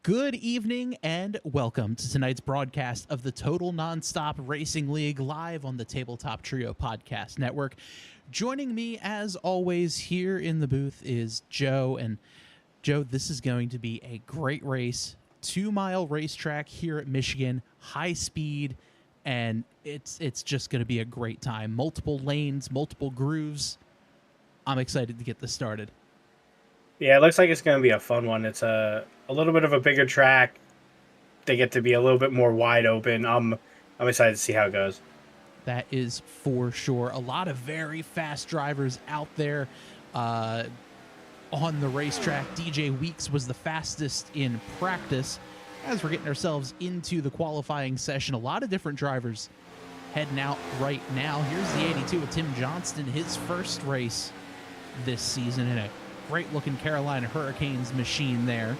Good evening and welcome to tonight's broadcast of the Total Nonstop Racing League live on the Tabletop Trio Podcast Network. Joining me, as always, here in the booth is Joe. And Joe, this is going to be a great race. 2-mile racetrack here at Michigan, high speed, and it's just going to be a great time. Multiple lanes, multiple grooves. I'm excited to get this started. Yeah, it looks like it's going to be a fun one. It's a little bit of a bigger track. They get to be a little bit more wide open. I'm excited to see how it goes. That is for sure. A lot of very fast drivers out there on the racetrack. DJ Weeks was the fastest in practice. As we're getting ourselves into the qualifying session, a lot of different drivers heading out right now. Here's the 82 of Tim Johnston, his first race this season in a great-looking Carolina Hurricanes machine there.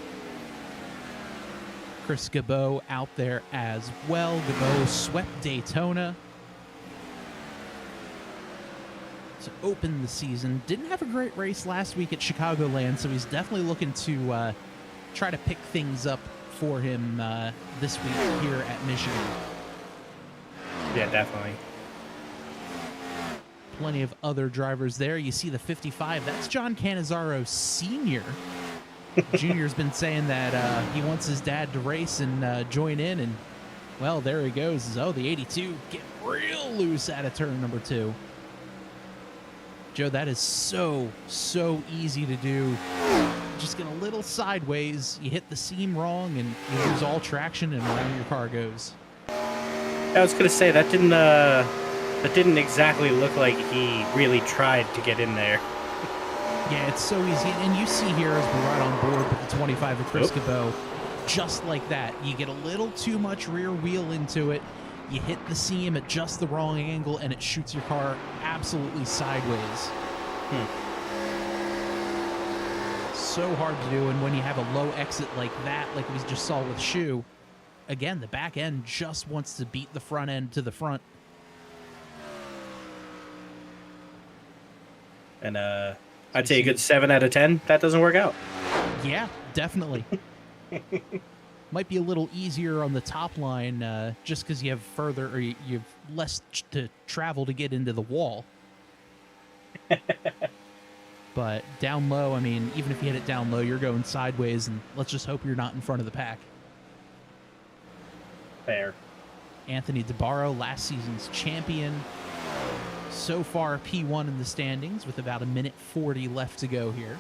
Chris Gabot out there as well. Gabot swept Daytona to open the season. Didn't have a great race last week at Chicagoland, so he's definitely looking to try to pick things up for him this week here at Michigan. Yeah, definitely. Plenty of other drivers there. You see the 55. That's John Cannizzaro Sr. Junior's been saying that he wants his dad to race and join in, and, well, there he goes. Oh, the 82 get real loose out of turn number 2. Joe, that is so easy to do. Just get a little sideways, you hit the seam wrong, and you lose all traction, and around your car goes. I was going to say, that didn't exactly look like he really tried to get in there. Yeah, it's so easy. And you see here as we ride on board with the 25 of Chris Gabot, just like that. You get a little too much rear wheel into it. You hit the seam at just the wrong angle, and it shoots your car absolutely sideways. So hard to do, and when you have a low exit like that, like we just saw with Shu, again, the back end just wants to beat the front end to the front. And I'd say a good 7 out of 10. That doesn't work out. Yeah, definitely. Might be a little easier on the top line just because you have further, or you have less to travel to get into the wall. But down low, I mean, even if you hit it down low, you're going sideways, and let's just hope you're not in front of the pack. Fair. Anthony DeBarro, last season's champion. So far, P1 in the standings with about 1:40 left to go here.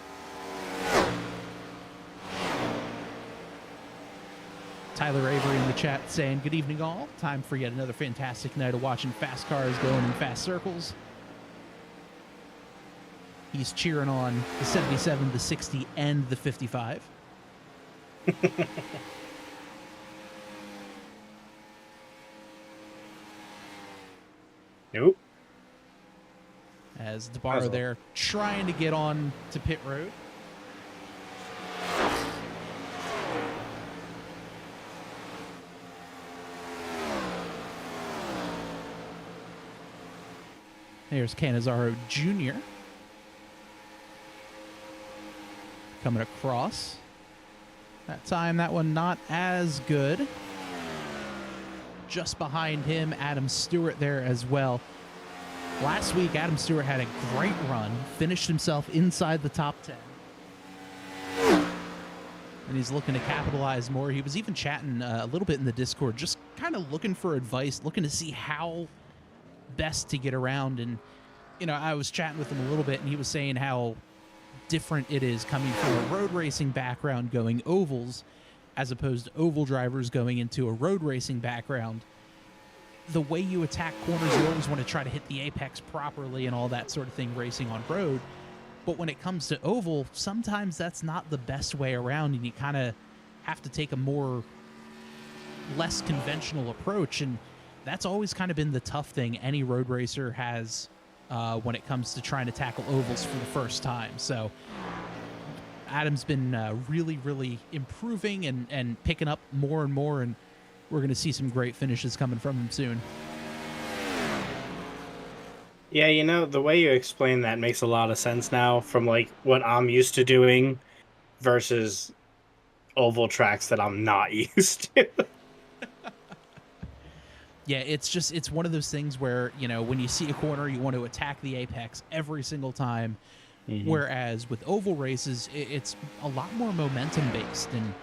Tyler Avery in the chat saying, good evening all. Time for yet another fantastic night of watching fast cars going in fast circles. He's cheering on the 77, the 60, and the 55. Nope. As DeBarro there trying to get on to pit road. There's Cannizzaro Jr. coming across. That time, that one not as good. Just behind him, Adam Stewart there as well. Last week, Adam Stewart had a great run, finished himself inside the top 10. And he's looking to capitalize more. He was even chatting a little bit in the Discord, just kind of looking for advice, looking to see how best to get around. And, you know, I was chatting with him a little bit, and he was saying how different it is coming from a road racing background going ovals as opposed to oval drivers going into a road racing background. The way you attack corners, you always want to try to hit the apex properly and all that sort of thing racing on road. But when it comes to oval, sometimes that's not the best way around, and you kind of have to take a less conventional approach. And that's always kind of been the tough thing any road racer has when it comes to trying to tackle ovals for the first time. So Adam's been really improving and picking up more and more, and we're going to see some great finishes coming from him soon. Yeah, you know, the way you explain that makes a lot of sense now from, like, what I'm used to doing versus oval tracks that I'm not used to. Yeah, it's one of those things where, when you see a corner, you want to attack the apex every single time. Hmm. Whereas with oval races, it's a lot more momentum based. And,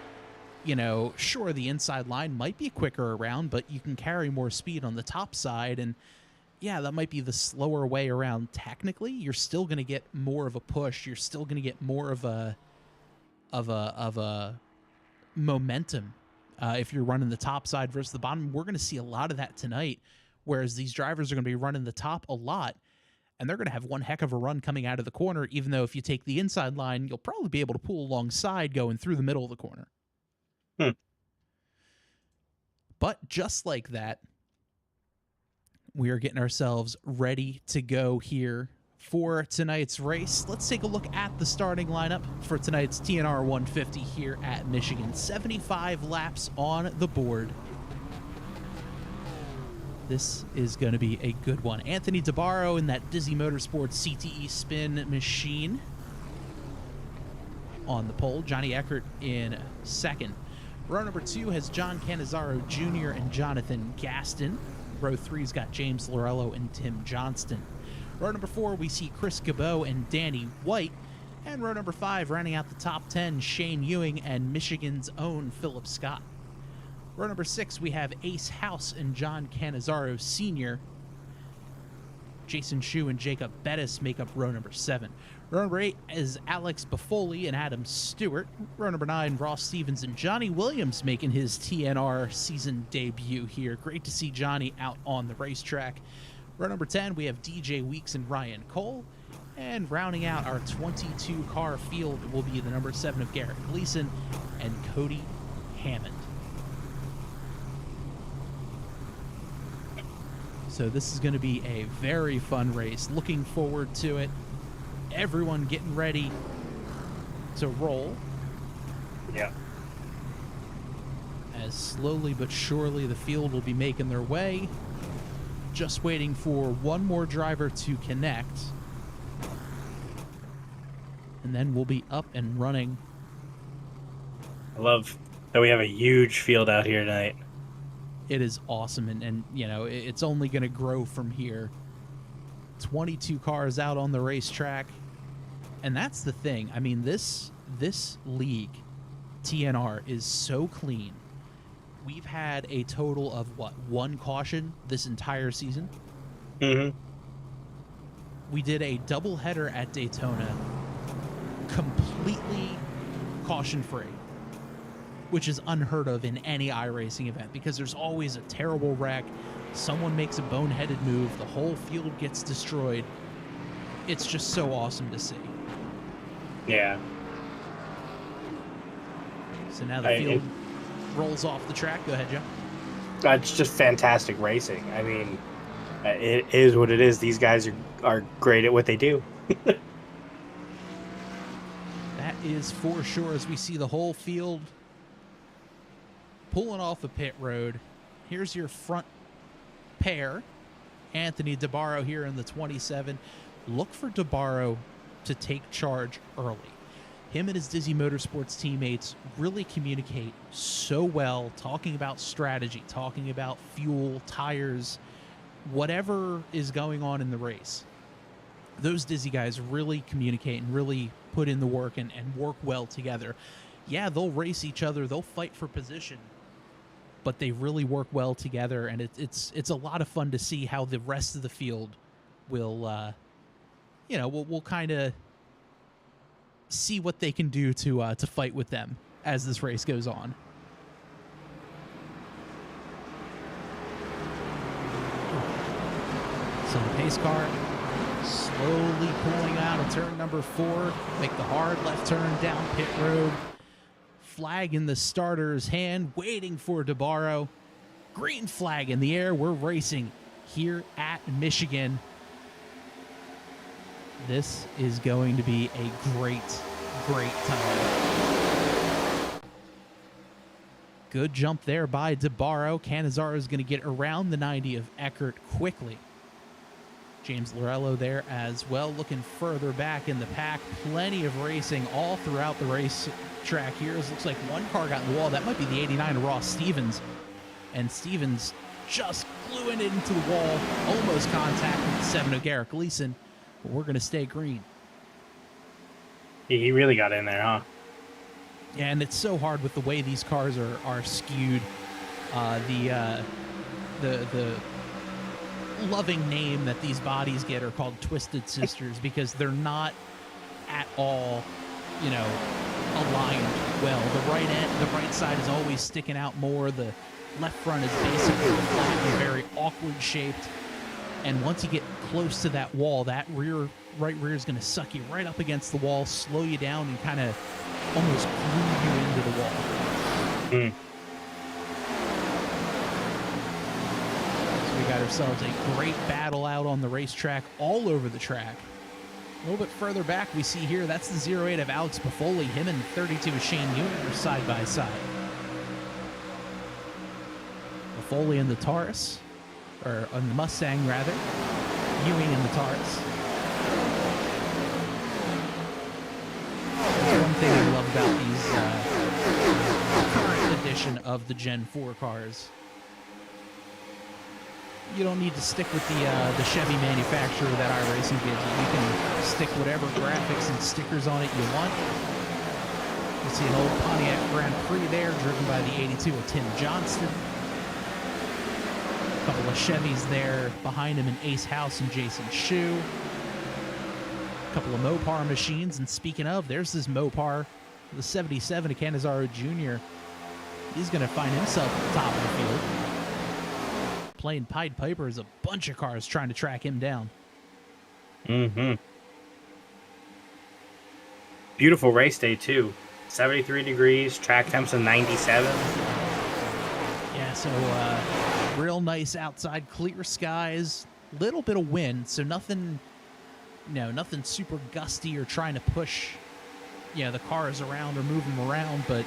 sure, the inside line might be quicker around, but you can carry more speed on the top side. And yeah, that might be the slower way around technically. You're still going to get more of a push. You're still going to get more of a momentum if you're running the top side versus the bottom. We're going to see a lot of that tonight, whereas these drivers are going to be running the top a lot, and they're going to have one heck of a run coming out of the corner, even though if you take the inside line, you'll probably be able to pull alongside going through the middle of the corner. Hmm. But just like that, we are getting ourselves ready to go here for tonight's race. Let's take a look at the starting lineup for tonight's TNR 150 here at Michigan. 75 laps on the board. This is going to be a good one. Anthony DeBarro in that Dizzy Motorsports CTE spin machine on the pole. Johnny Eckert in second. Row number 2 has John Cannizzaro Jr. and Jonathan Gaston. Row 3's got James Lorello and Tim Johnston. Row number 4, we see Chris Cabot and Danny White. And row number 5, rounding out the top 10, Shane Ewing and Michigan's own Philip Scott. Row number 6, we have Ace House and John Cannizzaro Sr. Jason Shu and Jacob Bettis make up row number 7. Row number 8 is Alex Buffoli and Adam Stewart. Row number 9, Ross Stevens and Johnny Williams making his TNR season debut here. Great to see Johnny out on the racetrack. Row number 10, we have DJ Weeks and Ryan Cole. And rounding out our 22-car field will be the number 7 of Garrett Gleason and Cody Hammond. So this is going to be a very fun race. Looking forward to it. Everyone getting ready to roll. Yeah. As slowly but surely the field will be making their way. Just waiting for one more driver to connect. And then we'll be up and running. I love that we have a huge field out here tonight. It is awesome, and it's only going to grow from here. 22 cars out on the racetrack. And that's the thing. I mean, this league, TNR, is so clean. We've had a total of, one caution this entire season? Mm-hmm. We did a doubleheader at Daytona, completely caution-free, which is unheard of in any iRacing event because there's always a terrible wreck. Someone makes a boneheaded move. The whole field gets destroyed. It's just so awesome to see. Yeah. So now the field rolls off the track. Go ahead, Joe. It's just fantastic racing. I mean, it is what it is. These guys are great at what they do. That is for sure, as we see the whole field pulling off a pit road. Here's your front pair. Anthony DeBarro here in the 27. Look for DeBarro to take charge early. Him and his Dizzy Motorsports teammates really communicate so well, talking about strategy, talking about fuel, tires, whatever is going on in the race. Those Dizzy guys really communicate and really put in the work and work well together. Yeah, they'll race each other, they'll fight for position, but they really work well together, and it's a lot of fun to see how the rest of the field will, we'll kind of see what they can do to fight with them as this race goes on. So the pace car slowly pulling out of turn number 4, make the hard left turn down pit road. Flag in the starter's hand, waiting for DeBarro. Green flag in the air. We're racing here at Michigan. This is going to be a great time. Good jump there by DeBarro. Cannizzaro is going to get around the 90 of Eckert quickly. James Lorello there as well, looking further back in the pack. Plenty of racing all throughout the race track here. It looks like one car got in the wall. That might be the 89 of Ross Stevens. And Stevens just gluing it into the wall. Almost contact with the 7 of Garrett Gleason. But we're going to stay green. He really got in there, huh? Yeah, and it's so hard with the way these cars are skewed. The loving name that these bodies get are called Twisted Sisters because they're not at all, aligned well. The right side is always sticking out more. The left front is basically flat and very awkward shaped. And once you get close to that wall, that right rear is going to suck you right up against the wall, slow you down, and kind of almost glue you into the wall. So we got ourselves a great battle out on the racetrack, all over the track. A little bit further back, we see here, that's the 08 of Alex Buffoli. Him and 32 of Shane Ewing are side by side. Buffoli in the Taurus, or on the Mustang rather. Ewing in the Taurus. That's one thing I love about these current edition of the Gen 4 cars. You don't need to stick with the Chevy manufacturer that iRacing gives you. You can stick whatever graphics and stickers on it you want. You see an old Pontiac Grand Prix there, driven by the 82 of Tim Johnston. A couple of Chevys there behind him in Ace House and Jason Shu. A couple of Mopar machines, and speaking of, there's this Mopar, the 77 of Canizaro Jr. He's going to find himself at the top of the field. Playing Pied Piper is a bunch of cars trying to track him down. Beautiful race day, too. 73 degrees, track temps of 97. Yeah, so real nice outside, clear skies, little bit of wind, so nothing, nothing super gusty or trying to push, the cars around or move them around, but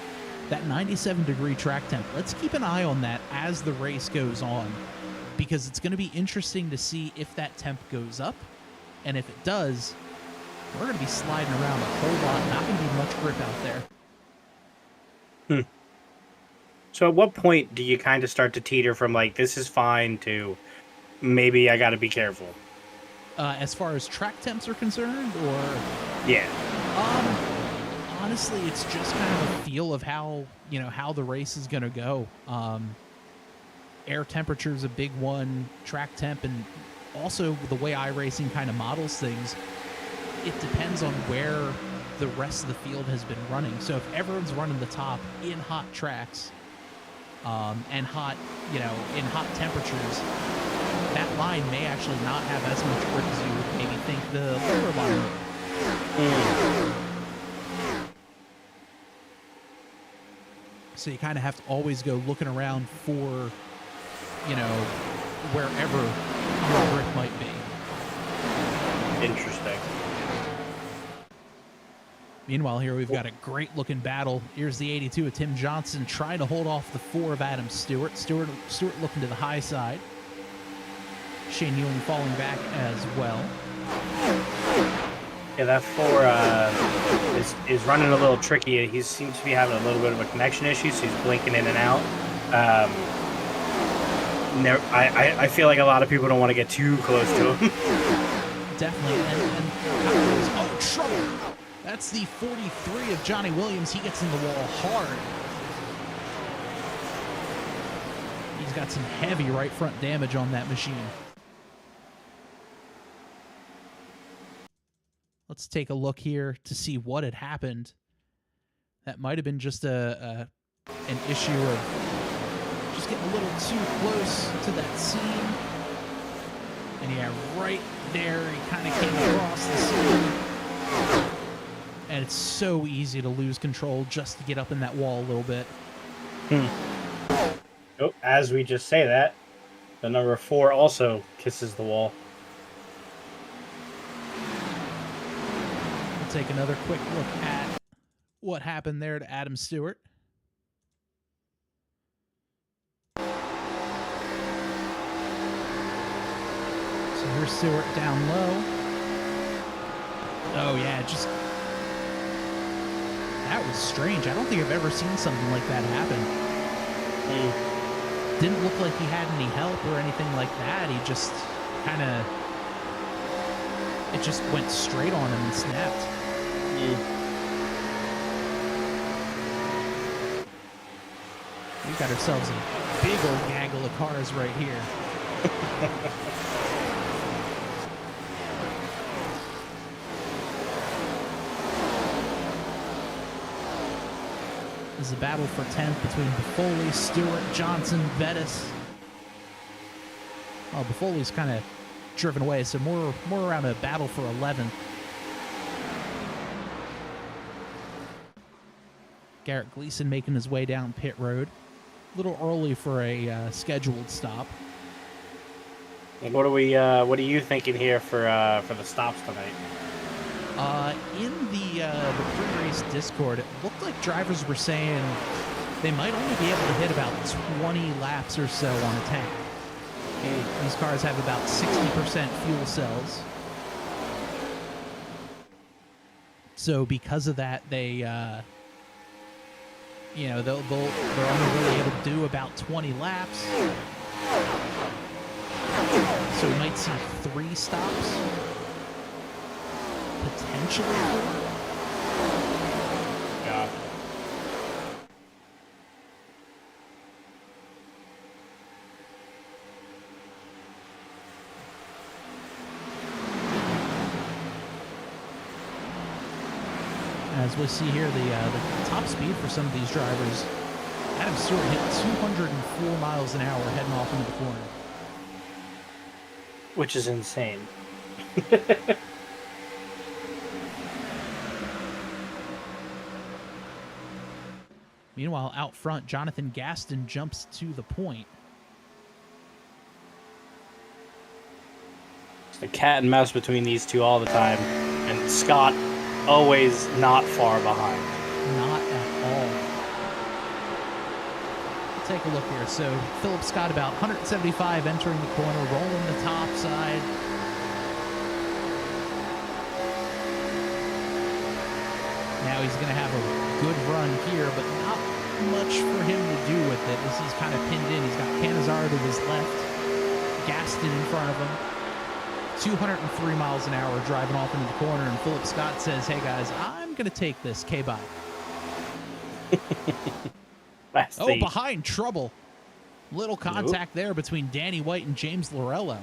that 97-degree track temp, let's keep an eye on that as the race goes on, because it's going to be interesting to see if that temp goes up, and if it does, we're going to be sliding around a whole lot, not going to be much grip out there. So at what point do you kind of start to teeter from like, this is fine to maybe I got to be careful? As far as track temps are concerned, or? Yeah. Honestly, it's just kind of a feel of how, how the race is going to go. Air temperature is a big one, track temp, and also the way iRacing kind of models things, it depends on where the rest of the field has been running. So if everyone's running the top in hot tracks, and hot, in hot temperatures, that line may actually not have as much grip as you would maybe think the lower line would. So you kind of have to always go looking around for, wherever your grip might be. Interesting. Meanwhile, here we've got a great-looking battle. Here's the 82 of Tim Johnson trying to hold off the 4 of Adam Stewart. Stewart looking to the high side. Shane Ewing falling back as well. Yeah, that 4 is running a little tricky. He seems to be having a little bit of a connection issue, so he's blinking in and out. I feel like a lot of people don't want to get too close to him. Definitely. And trouble. That's the 43 of Johnny Williams. He gets in the wall hard. He's got some heavy right front damage on that machine. Let's take a look here to see what had happened. That might have been just an issue of just getting a little too close to that scene. And yeah, right there, he kind of came across the scene. And it's so easy to lose control just to get up in that wall a little bit. Oh, as we just say that, the number 4 also kisses the wall. We'll take another quick look at what happened there to Adam Stewart. So here's Stewart down low. Oh yeah, just That was strange. I don't think I've ever seen something like that happen. Didn't look like he had any help or anything like that. He just kind of... It just went straight on him and snapped. We got ourselves a big old gaggle of cars right here. This is a battle for 10th between Buffoli, Stewart, Johnson, Vettis. Oh, Buffoli's kind of driven away, so more around a battle for 11th. Garrett Gleason making his way down pit road. A little early for a scheduled stop. What are you thinking here for the stops tonight? In the pre-race Discord, it looked like drivers were saying they might only be able to hit about 20 laps or so on a tank. These cars have about 60% fuel cells. So because of that, they, they're only really able to do about 20 laps. So we might see 3 stops. Potentially 4. Yeah. As we see here, the top speed for some of these drivers, Adam Stewart hit 204 miles an hour heading off into the corner. Which is insane. Meanwhile, out front, Jonathan Gaston jumps to the point. It's the cat and mouse between these two all the time. And Scott always not far behind. Not at all. We'll take a look here. So Philip Scott about 175 entering the corner, rolling the top side. Now he's going to have a good run here, but not much for him to do with it as he's kind of pinned in. He's got Cannizzaro to his left, Gaston in front of him. 203 miles an hour driving off into the corner, and Philip Scott says, hey guys, I'm going to take this. K-bye. Behind trouble. Little contact there between Danny White and James Lorello.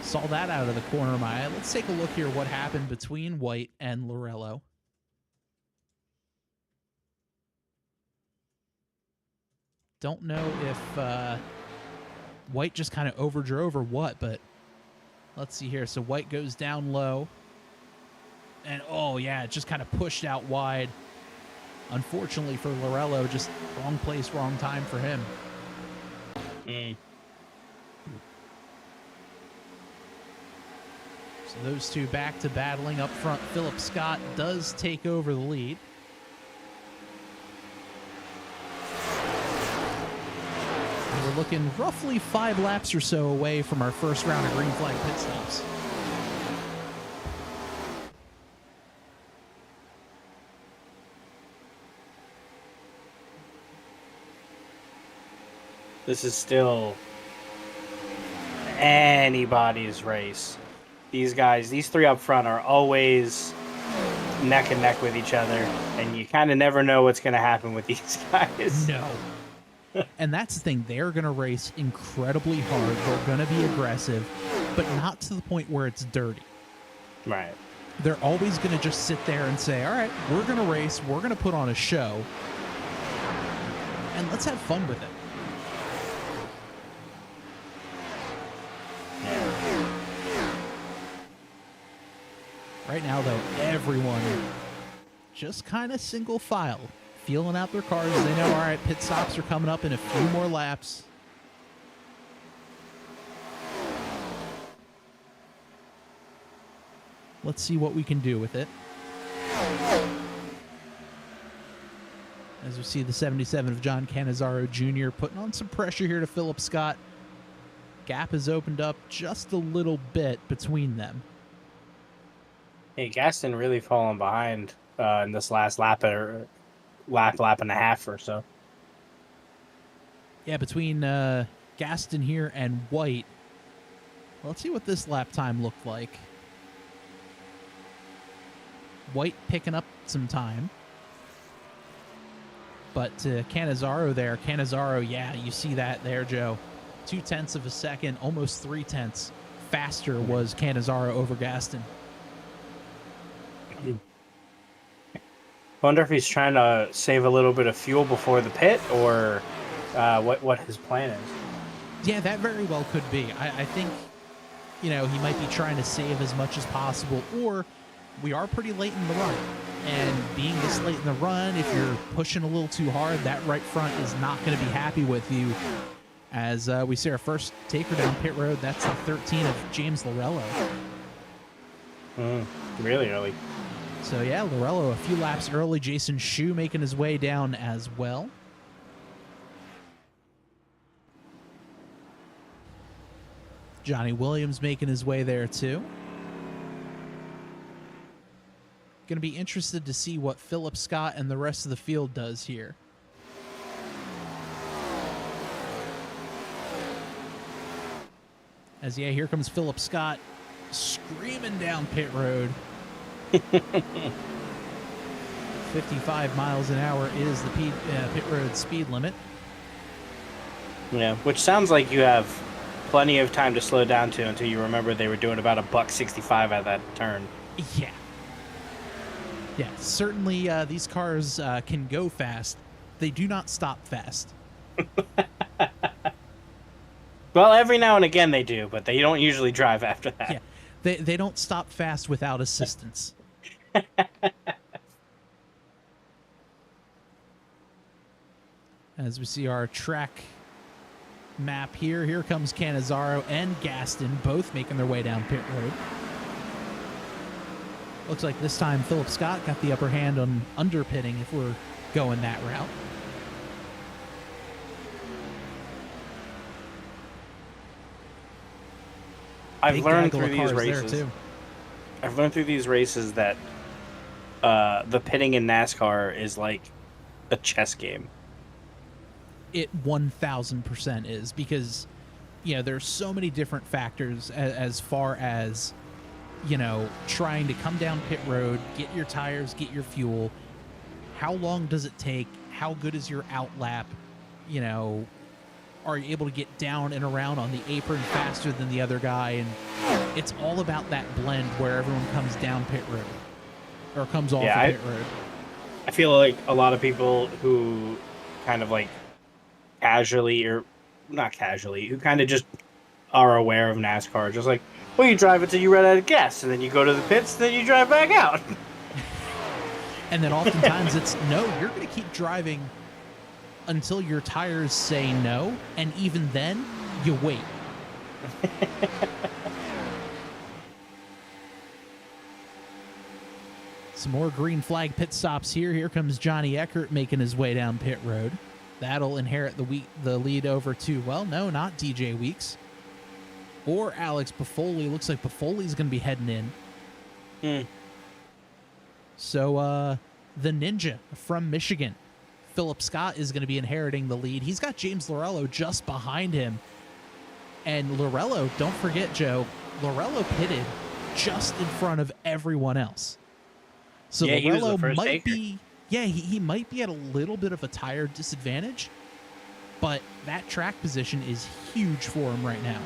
Saw that out of the corner of my eye. Let's take a look here what happened between White and Lorello. Don't know if White just kind of overdrove or what, but let's see here. So White goes down low. And, oh, yeah, it just kind of pushed out wide. Unfortunately for Lorello, just wrong place, wrong time for him. So those two back to battling up front. Philip Scott does take over the lead. And we're looking roughly 5 laps or so away from our first round of green flag pit stops. This is still anybody's race. These guys, these 3 up front are always neck and neck with each other, and you kind of never know what's going to happen with these guys. No. And that's the thing. They're going to race incredibly hard. They're going to be aggressive, but not to the point where it's dirty. Right. They're always going to just sit there and say, all right, we're going to race. We're going to put on a show, and let's have fun with it. Right now, though, everyone just kind of single file, feeling out their cars. They know, all right, pit stops are coming up in a few more laps. Let's see what we can do with it. As we see the 77 of John Cannizzaro Jr. putting on some pressure here to Philip Scott. Gap has opened up just a little bit between them. Hey, Gaston really falling behind in this last lap or lap and a half or so. Yeah, between Gaston here and White. Let's see what this lap time looked like. White picking up some time. But Cannizzaro there. Cannizzaro, yeah, you see that there, Joe. 0.2 of a second, almost 0.3 faster was Cannizzaro over Gaston. Wonder if he's trying to save a little bit of fuel before the pit, or what his plan is. Yeah, that very well could be. I think, he might be trying to save as much as possible, or we are pretty late in the run. And being this late in the run, if you're pushing a little too hard, that right front is not going to be happy with you. As we see our first taker down pit road, that's the 13 of James Lorello. Really early. So yeah, Lorello a few laps early. Jason Shu making his way down as well. Johnny Williams making his way there too. Going to be interested to see what Philip Scott and the rest of the field does here. As yeah, here comes Philip Scott screaming down pit road. 55 miles an hour is the pit road speed limit. Yeah, which sounds like you have plenty of time to slow down to until you remember they were doing about $1.65 at that turn. Yeah. Yeah, certainly these cars can go fast. They do not stop fast. Well, every now and again they do, but they don't usually drive after that. Yeah, they don't stop fast without assistance. As we see our track map here comes Cannizzaro and Gaston both making their way down pit road. Looks like this time Philip Scott got the upper hand on underpitting if we're going that route. I've learned through these races that the pitting in NASCAR is like a chess game. It 1000% is, because there's so many different factors as far as trying to come down pit road, get your tires, get your fuel. How long does it take? How good is your out lap? Are you able to get down and around on the apron faster than the other guy? And it's all about that blend where everyone comes down pit road or comes off pit road. I feel like a lot of people who kind of like casually, or not casually, who kind of just are aware of NASCAR, just like, well, you drive until you run out of gas, and then you go to the pits, then you drive back out. And then oftentimes it's, no, you're going to keep driving until your tires say no, and even then, you wait. Some more green flag pit stops here. Here comes Johnny Eckert making his way down pit road. That'll inherit the lead over to, well, no, not DJ Weeks. Or Alex Buffoli. Looks like Buffoli's going to be heading in. So, the Ninja from Michigan, Philip Scott, is going to be inheriting the lead. He's got James Lorello just behind him. And Lorello, don't forget, Joe, Lorello pitted just in front of everyone else. So yeah, Lorello might taker. He might be at a little bit of a tire disadvantage, but that track position is huge for him right now.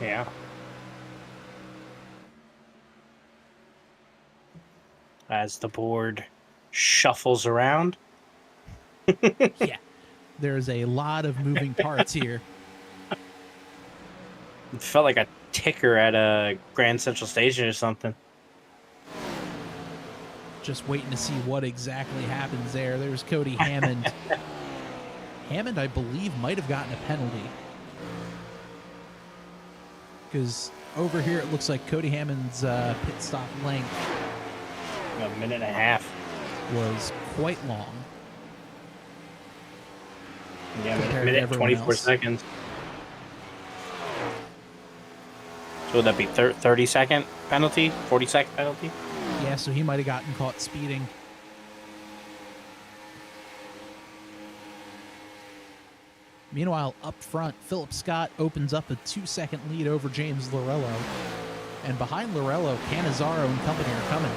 Yeah. As the board shuffles around. Yeah. There's a lot of moving parts here. It felt like a ticker at a Grand Central Station or something. Just waiting to see what exactly happens there. There's Cody Hammond. Hammond, I believe, might have gotten a penalty. Because over here it looks like Cody Hammond's pit stop length, a minute and a half, was quite long. Yeah, minute 24 seconds. So would that be 30-second penalty, 40-second penalty? Yeah, so he might have gotten caught speeding. Meanwhile, up front, Philip Scott opens up a 2-second lead over James Lorello. And behind Lorello, Cannizzaro and company are coming.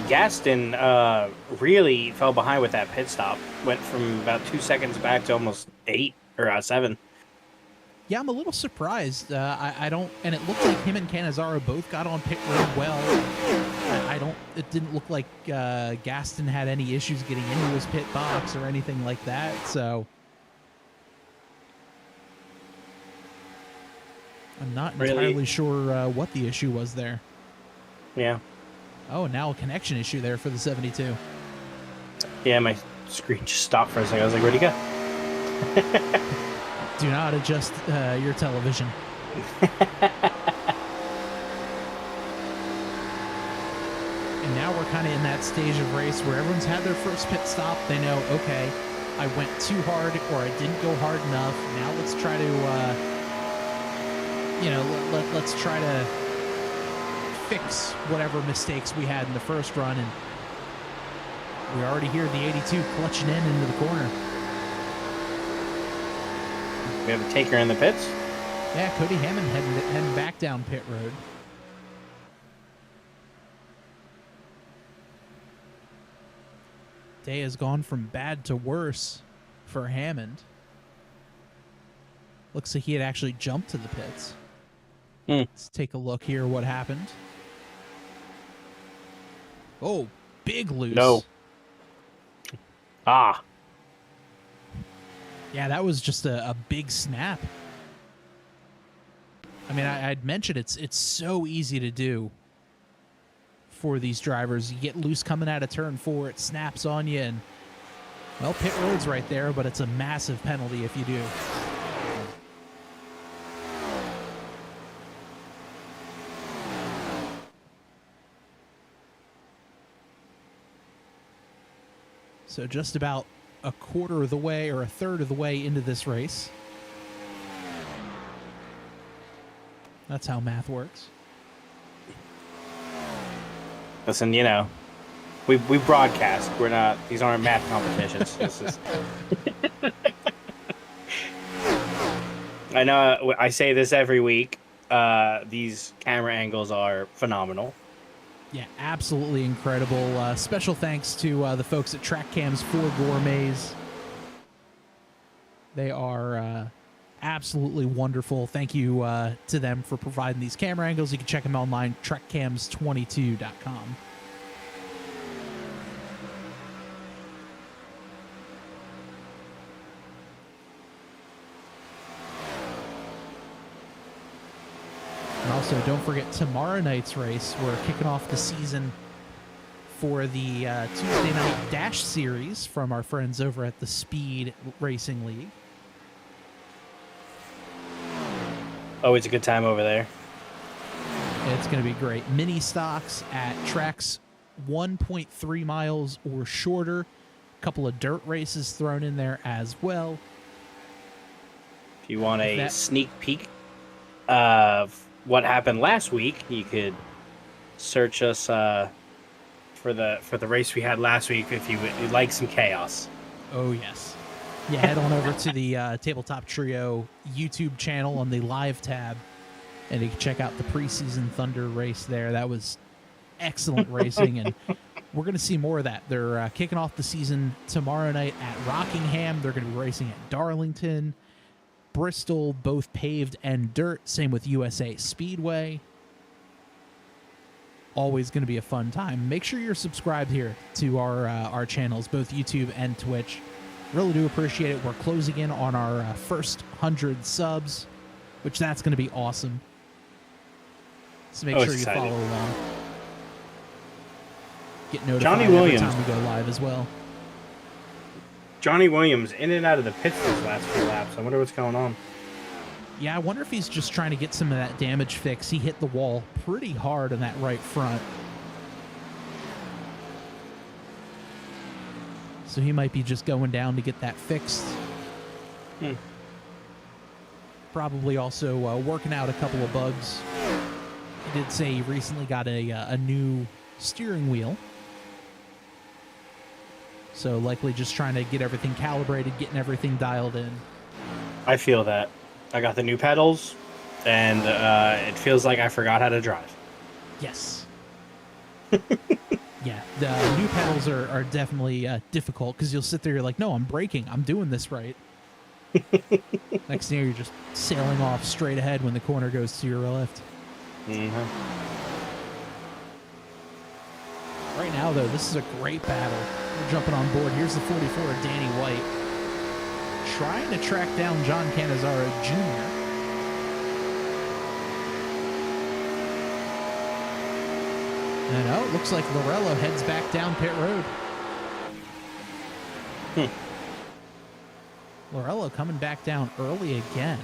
Gaston really fell behind with that pit stop. Went from about 2 seconds back to almost 8 or 7. Yeah, I'm a little surprised. I don't, and it looked like him and Cannizzaro both got on pit road well. I don't. It didn't look like Gaston had any issues getting into his pit box or anything like that. So I'm not entirely sure what the issue was there. Yeah. Oh, now a connection issue there for the 72. Yeah, my screen just stopped for a second. I was like, where'd he go? Do not adjust your television. And now we're kind of in that stage of race where everyone's had their first pit stop. They know, okay, I went too hard or I didn't go hard enough. Now let's try to, let's try to fix whatever mistakes we had in the first run. And we already hear the 82 clutching in into the corner. We have a taker in the pits. Yeah, Cody Hammond heading back down pit road. Day has gone from bad to worse for Hammond. Looks like he had actually jumped to the pits. Let's take a look here what happened. Oh, big loose. No. Ah. Yeah, that was just a big snap. I mean, I'd mentioned it's so easy to do for these drivers. You get loose coming out of turn 4, it snaps on you, and, well, pit road's right there, but it's a massive penalty if you do. So just about a quarter of the way or a third of the way into this race. That's how math works. Listen, we broadcast. We're not. These aren't math competitions. This is. I know. I say this every week. These camera angles are phenomenal. Yeah, absolutely incredible. Special thanks to the folks at Track Cams for Gourmets. They are absolutely wonderful. Thank you to them for providing these camera angles. You can check them online, trackcams22.com. And also, don't forget tomorrow night's race. We're kicking off the season for the Tuesday Night Dash Series from our friends over at the Speed Racing League. Always a good time over there. It's going to be great. Mini stocks at tracks 1.3 miles or shorter. A couple of dirt races thrown in there as well. If you want a sneak peek of what happened last week, you could search us for the race we had last week if you'd like some chaos. Oh, yes. Yeah, head on over to the Tabletop Trio YouTube channel on the live tab, and you can check out the preseason Thunder race there. That was excellent racing, and we're going to see more of that. They're kicking off the season tomorrow night at Rockingham. They're going to be racing at Darlington, Bristol, both paved and dirt. Same with USA Speedway. Always going to be a fun time. Make sure you're subscribed here to our channels, both YouTube and Twitch. Really do appreciate it. We're closing in on our first 100 subs, which that's going to be awesome. So make sure you follow along. Get notified every time we go live as well. Johnny Williams in and out of the pits these last few laps. I wonder what's going on. Yeah, I wonder if he's just trying to get some of that damage fixed. He hit the wall pretty hard on that right front. So he might be just going down to get that fixed. Probably also working out a couple of bugs. He did say he recently got a new steering wheel. So likely just trying to get everything calibrated, getting everything dialed in. I feel that. I got the new pedals, and it feels like I forgot how to drive. Yes. Yeah, the new pedals are definitely difficult because you'll sit there, you're like, no, I'm braking. I'm doing this right. Next thing you're just sailing off straight ahead when the corner goes to your left. Mm-hmm. Right now, though, this is a great battle. We're jumping on board. Here's the 44 of Danny White. Trying to track down John Cannizzaro Jr. And oh, it looks like Lorello heads back down pit road. Lorello coming back down early again.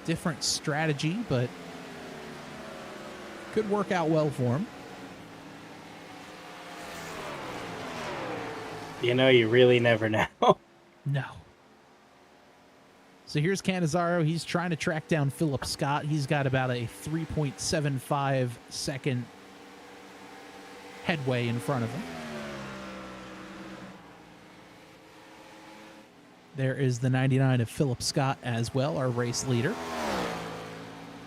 Different strategy, but could work out well for him. You know, you really never know. No. So here's Cannizzaro. He's trying to track down Philip Scott. He's got about a 3.75 second headway in front of him. There is the 99 of Philip Scott as well, our race leader.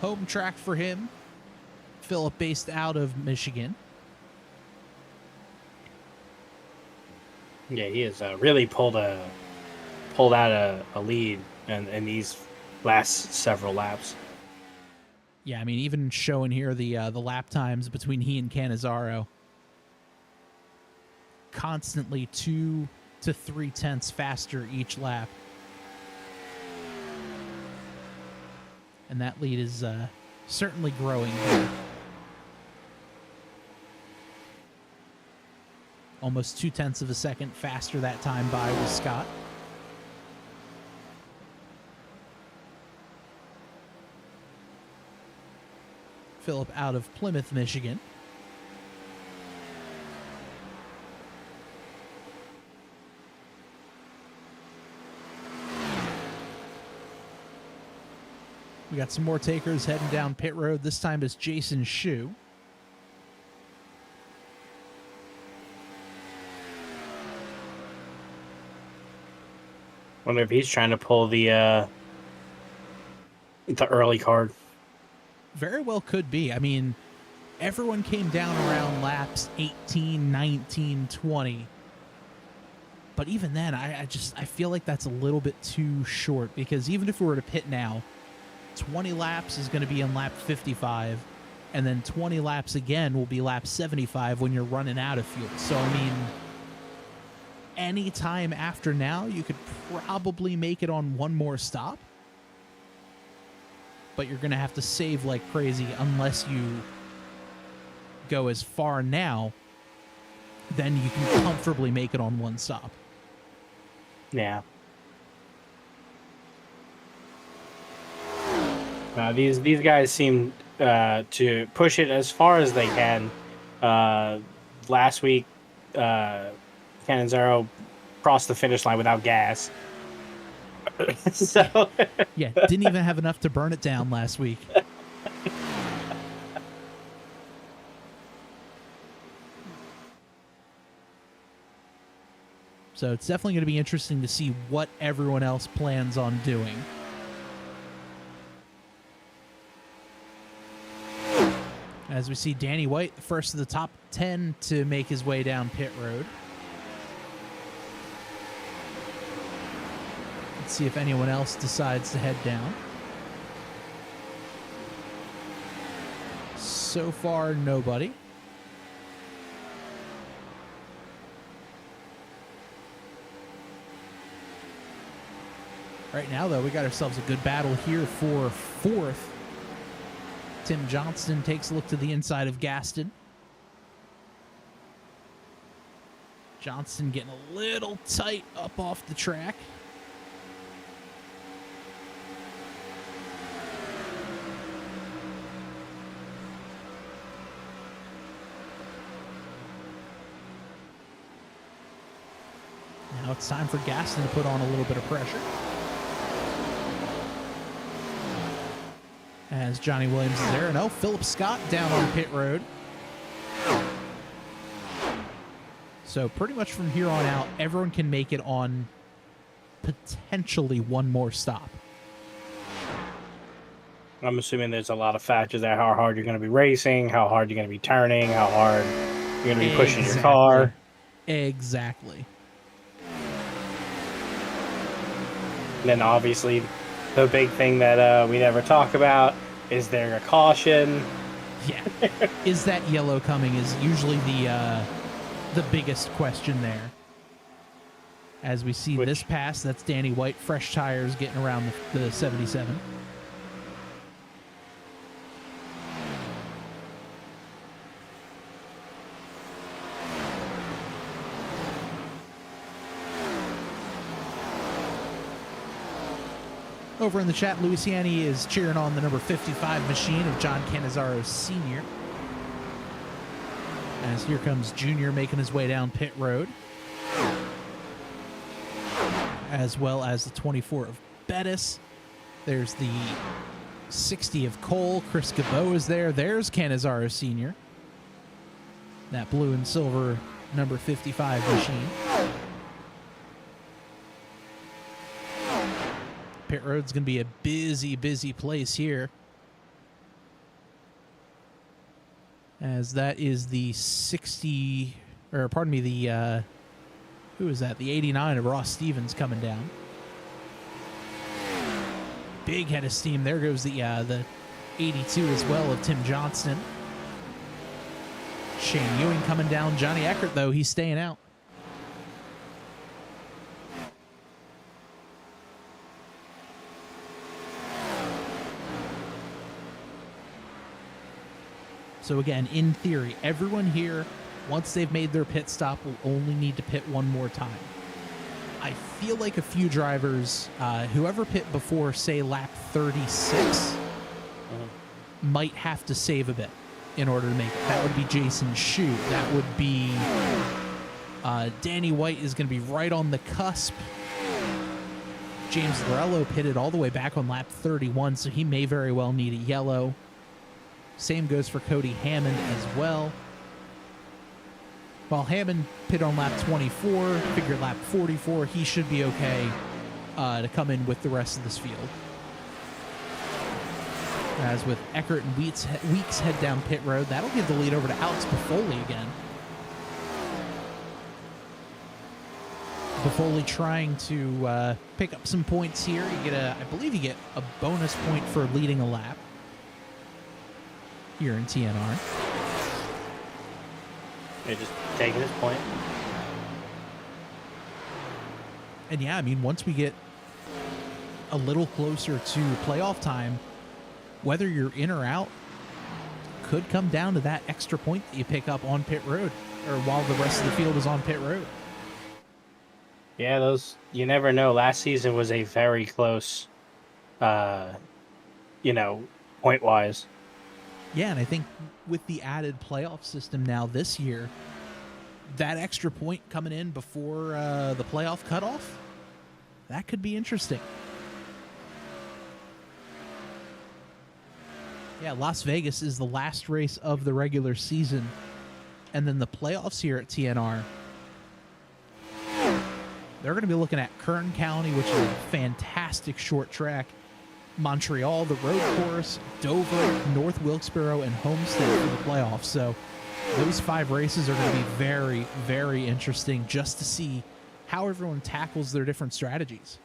Home track for him. Philip based out of Michigan. Yeah, he has really pulled out a lead in these last several laps. Yeah, I mean, even showing here the lap times between he and Cannizzaro. Constantly 2 to 3 tenths faster each lap. And that lead is certainly growing here. Almost 2 tenths of a second faster that time by with Scott. Philip out of Plymouth, Michigan. We got some more takers heading down pit road. This time is Jason Shu. Wonder if he's trying to pull the early card. Very well could be. I mean, everyone came down around laps 18, 19, 20. But even then, I feel like that's a little bit too short, because even if we were to pit now, 20 laps is going to be in lap 55, and then 20 laps again will be lap 75 when you're running out of fuel. So, I mean, any time after now, you could probably make it on one more stop. But you're going to have to save like crazy unless you go as far now, then you can comfortably make it on one stop. Yeah. These guys seem to push it as far as they can. Last week, Cannizzaro crossed the finish line without gas. So Yeah, didn't even have enough to burn it down last week. So it's definitely going to be interesting to see what everyone else plans on doing. As we see Danny White, the first of the top 10 to make his way down pit road. Let's see if anyone else decides to head down. So far, nobody. Right now, though, we got ourselves a good battle here for fourth. Tim Johnston takes a look to the inside of Gaston. Johnston getting a little tight up off the track. Now it's time for Gaston to put on a little bit of pressure. As Johnny Williams is there. And oh, Philip Scott down on pit road. So pretty much from here on out, everyone can make it on potentially one more stop. I'm assuming there's a lot of factors there. How hard you're going to be racing, how hard you're going to be turning, how hard you're going to be pushing your car. Exactly. And then obviously the big thing that we never talk about is there a caution? Yeah. Is that yellow coming is usually the biggest question there. As we see this pass, that's Danny White, fresh tires getting around the 77. Over in the chat, Louisiani is cheering on the number 55 machine of John Canizaro Sr. As here comes Junior making his way down pit road. As well as the 24 of Bettis. There's the 60 of Cole. Chris Cabot is there. There's Canizaro Sr. That blue and silver number 55 machine. Pit road's going to be a busy, busy place here. As that is the 60, or pardon me, the, who is that? The 89 of Ross Stevens coming down. Big head of steam. There goes the 82 as well of Tim Johnston. Shane Ewing coming down. Johnny Eckert, though, he's staying out. So again, in theory, everyone here, once they've made their pit stop, will only need to pit one more time. I feel like a few drivers, whoever pit before, say, lap 36, might have to save a bit in order to make it. That would be Jason Shue. That would be Danny White is going to be right on the cusp. James Lorello pitted all the way back on lap 31, so he may very well need a yellow. Same goes for Cody Hammond as well. While Hammond pit on lap 24, figure lap 44, he should be okay to come in with the rest of this field. As with Eckert and Weeks head down pit road, that'll give the lead over to Alex Buffoli again. Buffoli trying to pick up some points here. You get I believe you get a bonus point for leading a lap here in TNR. They're just taking his point. And yeah, I mean, once we get a little closer to playoff time, whether you're in or out could come down to that extra point that you pick up on pit road, or while the rest of the field is on pit road. Yeah, those, you never know. Last season was a very close, point-wise. Yeah, and I think with the added playoff system now this year, that extra point coming in before the playoff cutoff, that could be interesting. Yeah, Las Vegas is the last race of the regular season, and then the playoffs here at TNR, they're going to be looking at Kern County, which is a fantastic short track, Montreal, the road course, Dover, North Wilkesboro, and Homestead for the playoffs. So those 5 races are going to be very, very interesting just to see how everyone tackles their different strategies.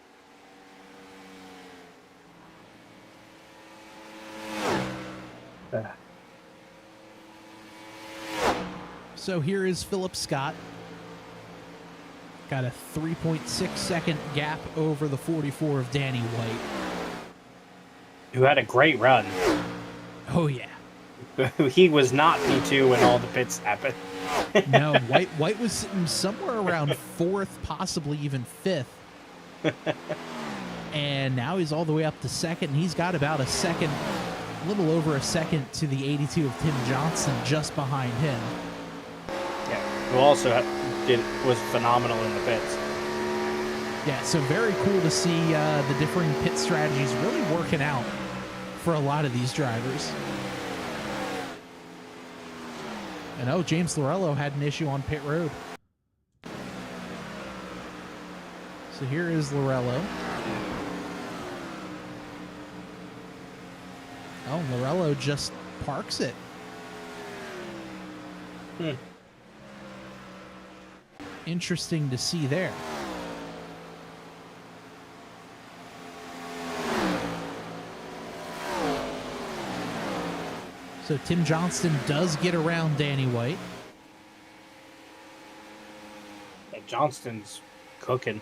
So here is Philip Scott. Got a 3.6 second gap over the 44 of Danny White, who had a great run. Oh, yeah. He was not P2 when all the pits happened. No, White was sitting somewhere around 4th, possibly even 5th. And now he's all the way up to 2nd. And he's got about a second, a little over a second to the 82 of Tim Johnson just behind him. Yeah, who also was phenomenal in the pits. Yeah, so very cool to see the differing pit strategies really working out for a lot of these drivers. And oh, James Lorello had an issue on pit road. So here is Lorello. Oh, Lorello just parks it. Interesting to see there. So Tim Johnston does get around Danny White. Yeah, Johnston's cooking.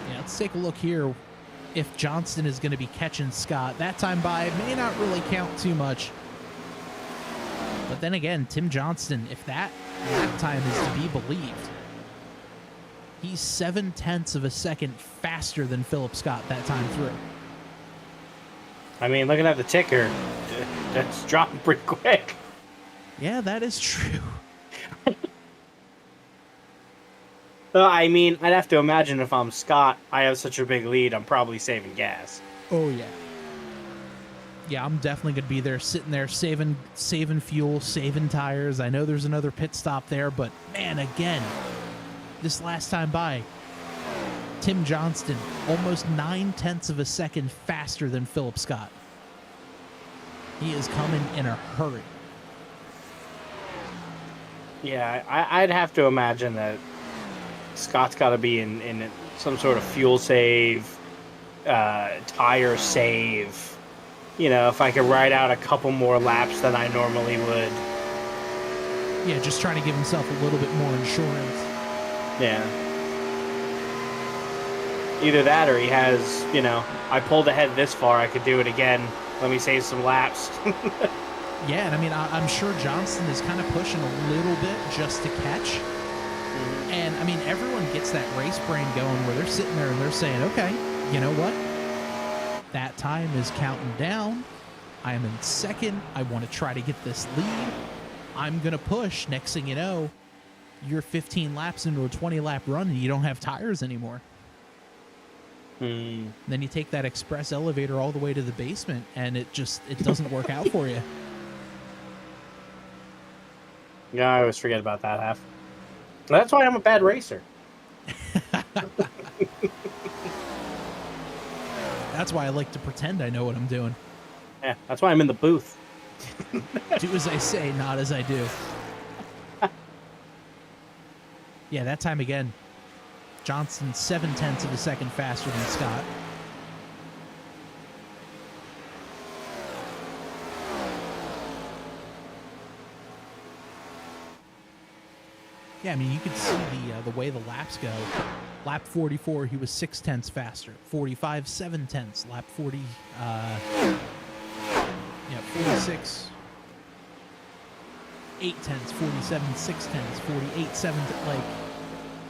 Yeah, let's take a look here. If Johnston is going to be catching Scott, that time by may not really count too much. But then again, Tim Johnston, if that time is to be believed, he's 0.7 of a second faster than Philip Scott that time through. I mean, looking at the ticker, that's dropping pretty quick. Yeah, that is true. I mean, I'd have to imagine if I'm Scott, I have such a big lead, I'm probably saving gas. Oh, yeah. Yeah, I'm definitely going to be there, sitting there, saving fuel, saving tires. I know there's another pit stop there, but man, again, this last time by, Tim Johnston, almost 0.9 of a second faster than Philip Scott. He is coming in a hurry. Yeah, I'd have to imagine that Scott's got to be in some sort of fuel save, tire save. You know, if I could ride out a couple more laps than I normally would. Yeah, just trying to give himself a little bit more insurance. Yeah. Either that or he has, you know, I pulled ahead this far, I could do it again. Let me save some laps. Yeah, and I mean, I'm sure Johnston is kind of pushing a little bit just to catch. And I mean, everyone gets that race brain going where they're sitting there and they're saying, okay, you know what? That time is counting down. I am in second. I want to try to get this lead. I'm going to push. Next thing you know, you're 15 laps into a 20-lap run and you don't have tires anymore. Then you take that express elevator all the way to the basement and it doesn't work out for you. Yeah, I always forget about that half. That's why I'm a bad racer. That's why I like to pretend I know what I'm doing. Yeah, that's why I'm in the booth. Do as I say, not as I do. Yeah, that time again, Johnson 0.7 of a second faster than Scott. Yeah, I mean, you could see the way the laps go. Lap 44, he was 0.6 faster. 45, 0.7. Lap 40, 46, 0.8. 47, 0.6. 48, 7. Like,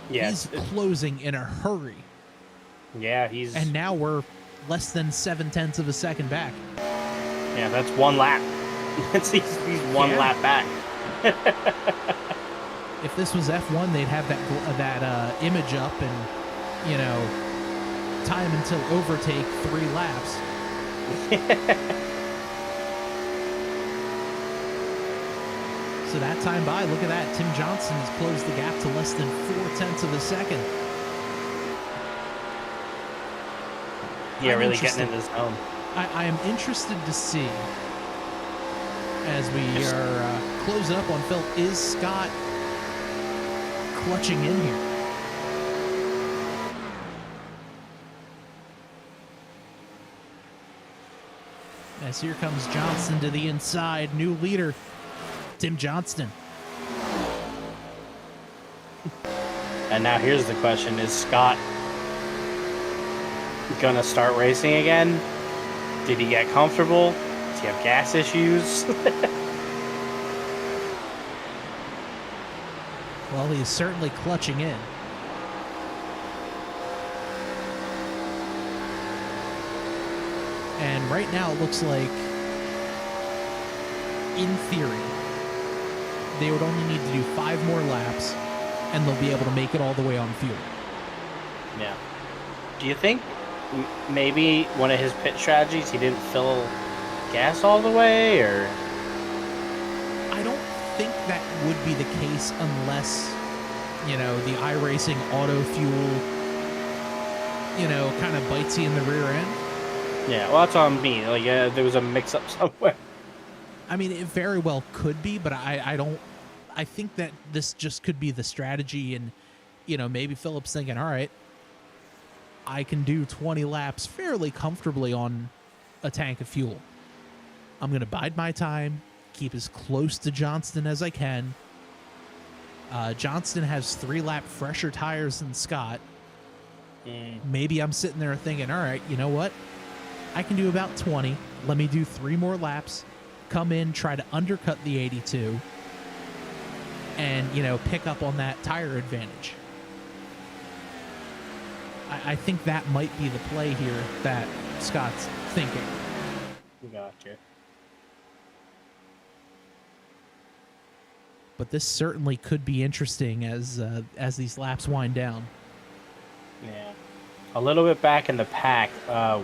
yes. He's closing in a hurry. Yeah, he's... And now we're less than 0.7 of a second back. Yeah, that's one lap. he's one lap back. If this was F1, they'd have that image up and, you know, time until overtake 3 laps. So that time by, look at that. Tim Johnson has closed the gap to less than 0.4 of a second. Yeah, really getting in the zone. I am interested to see, as we are closing up on Phil, is Scott clutching in here? As here comes Johnson to the inside, new leader, Tim Johnston. And now here's the question, is Scott gonna start racing again? Did he get comfortable? Does he have gas issues? Well, he's certainly clutching in. And right now it looks like, in theory, they would only need to do 5 more laps, and they'll be able to make it all the way on fuel. Yeah. Do you think maybe one of his pit strategies, he didn't fill gas all the way, or? I don't think that would be the case unless, you know, the iRacing auto fuel, you know, kind of bites you in the rear end. Yeah, well, that's on me. Like, there was a mix-up somewhere. I mean, it very well could be, but I don't. I think that this just could be the strategy, and, you know, maybe Philip's thinking, all right, I can do 20 laps fairly comfortably on a tank of fuel. I'm going to bide my time, keep as close to Johnston as I can. Johnston has 3-lap fresher tires than Scott. Maybe I'm sitting there thinking, all right, you know what? I can do about 20. Let me do 3 more laps, come in, try to undercut the 82, and, you know, pick up on that tire advantage. I think that might be the play here that Scott's thinking. Gotcha. But this certainly could be interesting as these laps wind down. Yeah. A little bit back in the pack,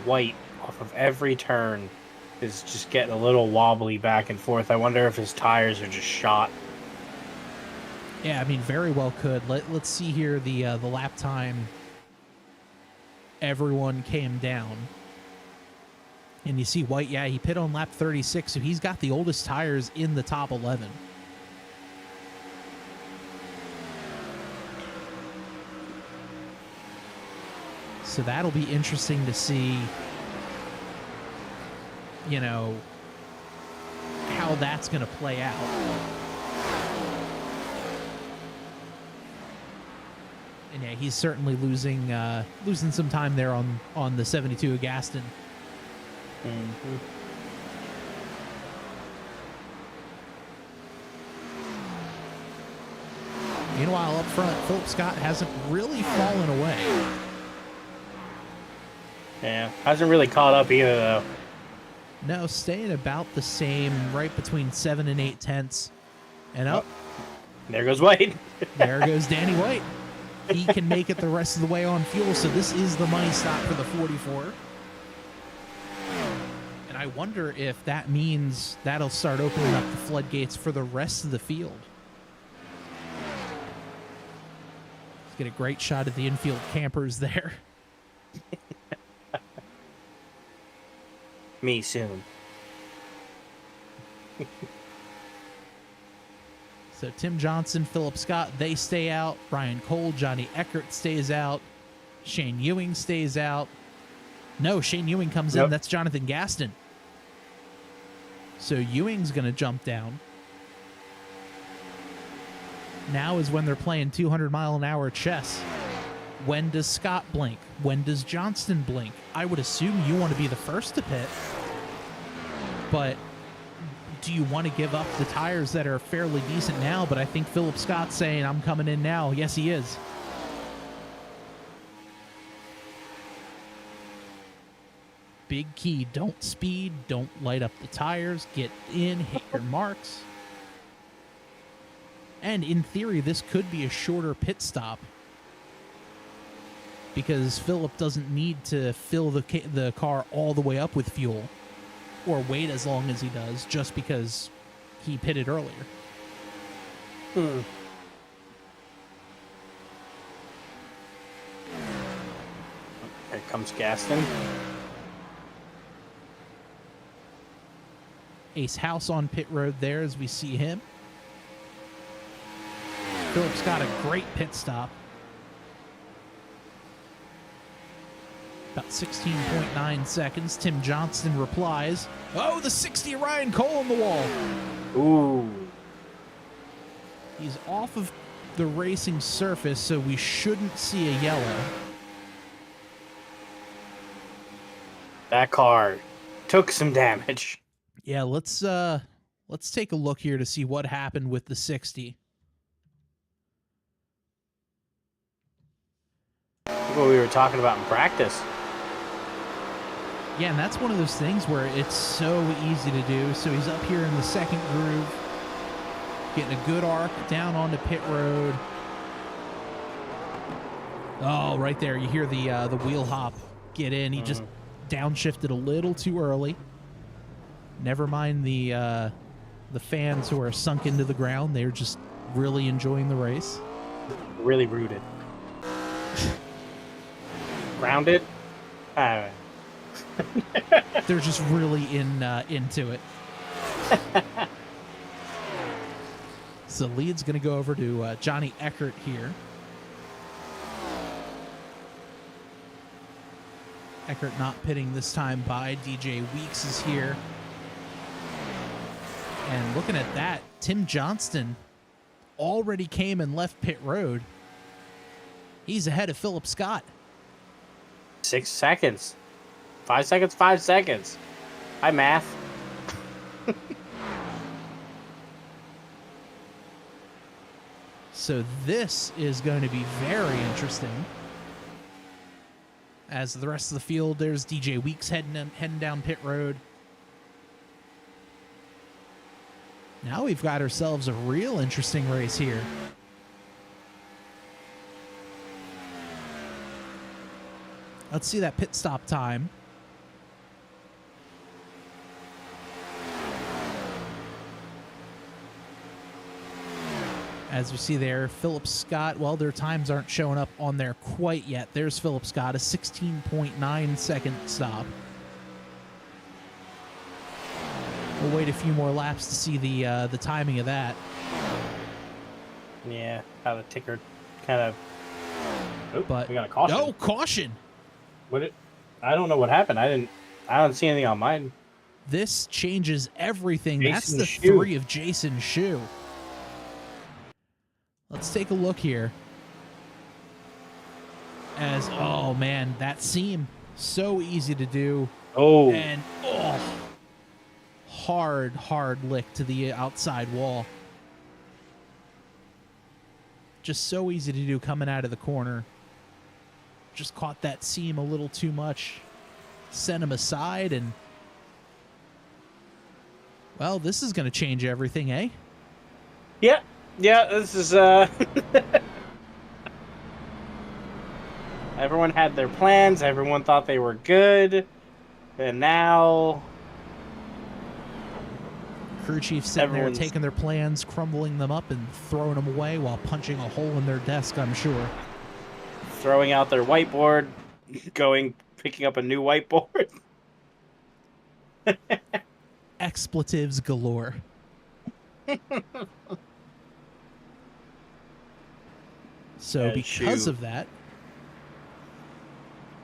White, off of every turn, is just getting a little wobbly back and forth. I wonder if his tires are just shot. Yeah, I mean, very well could. Let's see here the lap time. Everyone came down. And you see White, yeah, he pit on lap 36, so he's got the oldest tires in the top 11. So that'll be interesting to see, you know, how that's going to play out. And yeah, he's certainly losing some time there on the 72 of Gaston. Mm-hmm. Meanwhile, up front, Philip Scott hasn't really fallen away. Yeah, hasn't really caught up either, though. No, staying about the same, right between 7 and 8 tenths. And up. Oh, there goes White. There goes Danny White. He can make it the rest of the way on fuel, so this is the money stop for the 44. And I wonder if that means that'll start opening up the floodgates for the rest of the field. Let's get a great shot at the infield campers there. Me soon. So Tim Johnson, Philip Scott, they stay out. Ryan Cole, Johnny Eckert stays out. Shane Ewing stays out. No, Shane Ewing comes in. That's Jonathan Gaston. So Ewing's going to jump down. Now is when they're playing 200-mile-an-hour chess. When does Scott blink? When does Johnston blink? I would assume you want to be the first to pit. But do you want to give up the tires that are fairly decent now? But I think Philip Scott's saying, I'm coming in now. Yes, he is. Big key, don't speed, don't light up the tires, get in, hit your marks. And in theory, this could be a shorter pit stop, because Philip doesn't need to fill the car all the way up with fuel or wait as long as he does just because he pitted earlier. Here comes Gaston. Ace House on pit road there as we see him. Philip's got a great pit stop. About 16.9 seconds. Tim Johnston replies. Oh, the 60 Ryan Cole on the wall. Ooh. He's off of the racing surface, so we shouldn't see a yellow. That car took some damage. Yeah, let's take a look here to see what happened with the 60. What we were talking about in practice. Yeah, and that's one of those things where it's so easy to do. So he's up here in the second groove, getting a good arc down onto pit road. Oh, right there. You hear the wheel hop get in. He just downshifted a little too early. Never mind the fans who are sunk into the ground. They're just really enjoying the race. Really rooted. Grounded? I don't know. They're just really into it. So lead's going to go over to Johnny Eckert here. Eckert not pitting this time by. DJ Weeks is here. And looking at that, Tim Johnston already came and left pit road. He's ahead of Philip Scott. 6 seconds. 5 seconds, 5 seconds. Hi, math. So this is going to be very interesting. As the rest of the field, there's DJ Weeks heading down pit road. Now we've got ourselves a real interesting race here. Let's see that pit stop time. As we see there, Philip Scott, well, their times aren't showing up on there quite yet. There's Philip Scott, a 16.9 second stop. We'll wait a few more laps to see the timing of that. Yeah, how the ticker kind of. Oh, But we got a caution. No caution. I don't know what happened. I don't see anything on mine. This changes everything. Jason That's the Shu. 3 of Jason Shu. Let's take a look here. As, oh man, that seam, so easy to do. Oh, And, hard lick to the outside wall. Just so easy to do coming out of the corner. Just caught that seam a little too much. Sent him aside and... Well, this is going to change everything, eh? yeah. This is Everyone had their plans. Everyone thought they were good, and now Crew chief sitting everyone's there taking their plans, crumbling them up, and throwing them away while punching a hole in their desk, I'm sure. throwing out their whiteboard, picking up a new whiteboard. Expletives galore. So And because Shu. of that,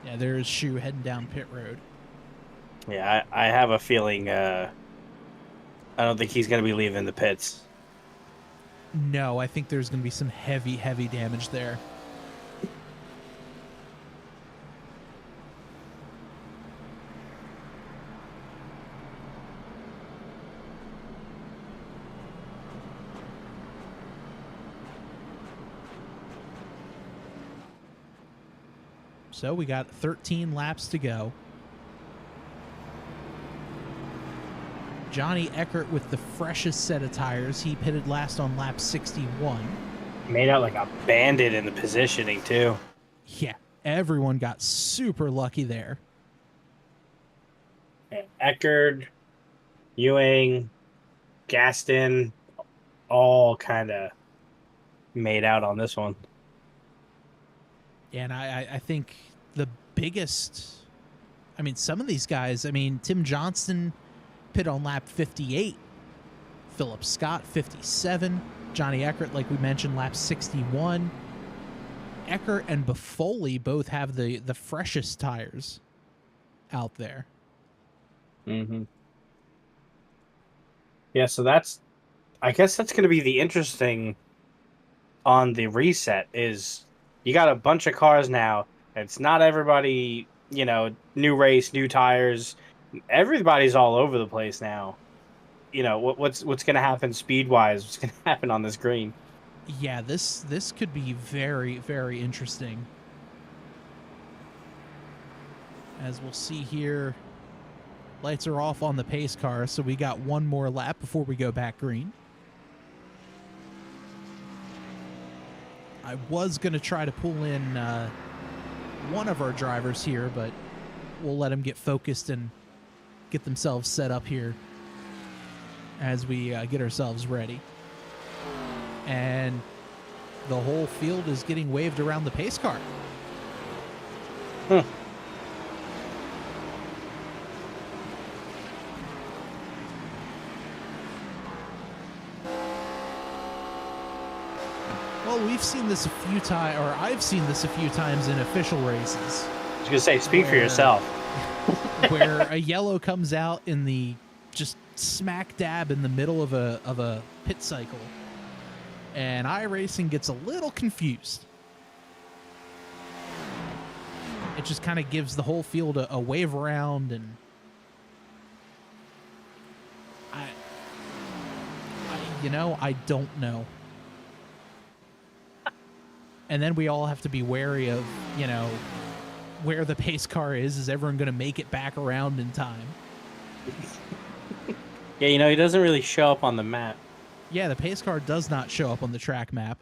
yeah, there's Shu heading down pit road. Yeah, I have a feeling. I don't think he's going to be leaving the pits. No, I think there's going to be some heavy damage there. So we got 13 laps to go. Johnny Eckert with the freshest set of tires. He pitted last on lap 61. Made out like a bandit in the positioning too. Yeah, everyone got super lucky there. Eckerd, Ewing, Gaston, all kind of made out on this one. And I think the biggest, I mean, some of these guys, I mean, Tim Johnston pit on lap 58, Philip Scott 57, Johnny Eckert, like we mentioned, lap 61. Eckert and Buffoli both have the freshest tires out there. Mm-hmm. Yeah, so I guess that's going to be the interesting on the reset is you got a bunch of cars now. It's not everybody, new race, new tires. Everybody's all over the place now. What's going to happen speed-wise? What's going to happen on this green? Yeah, this could be very, very interesting. As we'll see here, lights are off on the pace car, so we got one more lap before we go back green. I was going to try to pull in one of our drivers here, but we'll let them get focused and get themselves set up here as we get ourselves ready. And the whole field is getting waved around the pace car. Well, we've seen this a few times, or I've seen this a few times in official races. I was gonna say, speak for yourself. Where a yellow comes out in the just smack dab in the middle of a pit cycle, and iRacing gets a little confused. It just kind of gives the whole field a wave around, and I don't know. And then we all have to be wary of, where the pace car is. Is everyone going to make it back around in time? Yeah, he doesn't really show up on the map. Yeah, the pace car does not show up on the track map.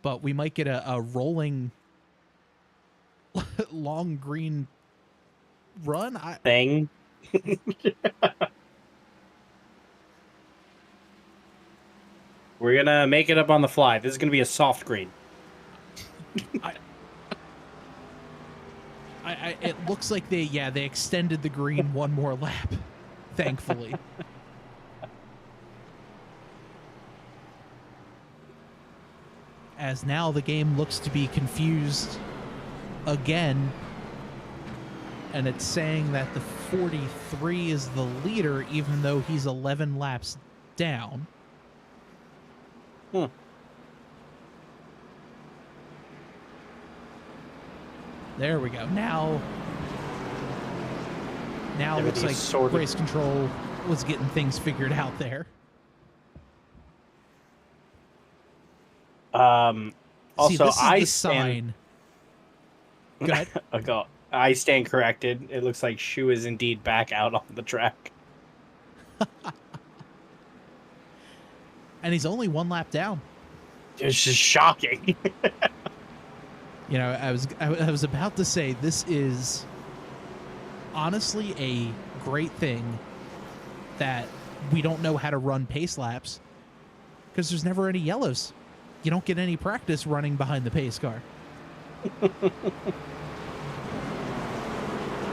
But we might get a rolling long green run. Thing. We're going to make it up on the fly. This is going to be a soft green. It looks like they extended the green one more lap, thankfully. As now the game looks to be confused again, and it's saying that the 43 is the leader, even though he's 11 laps down. There we go. Now it looks like race control was getting things figured out there. Also, see, this is I the stand. Go ahead. I stand corrected. It looks like Shu is indeed back out on the track. And he's only one lap down. It's just shocking. I was about to say, this is honestly a great thing that we don't know how to run pace laps, because there's never any yellows. You don't get any practice running behind the pace car.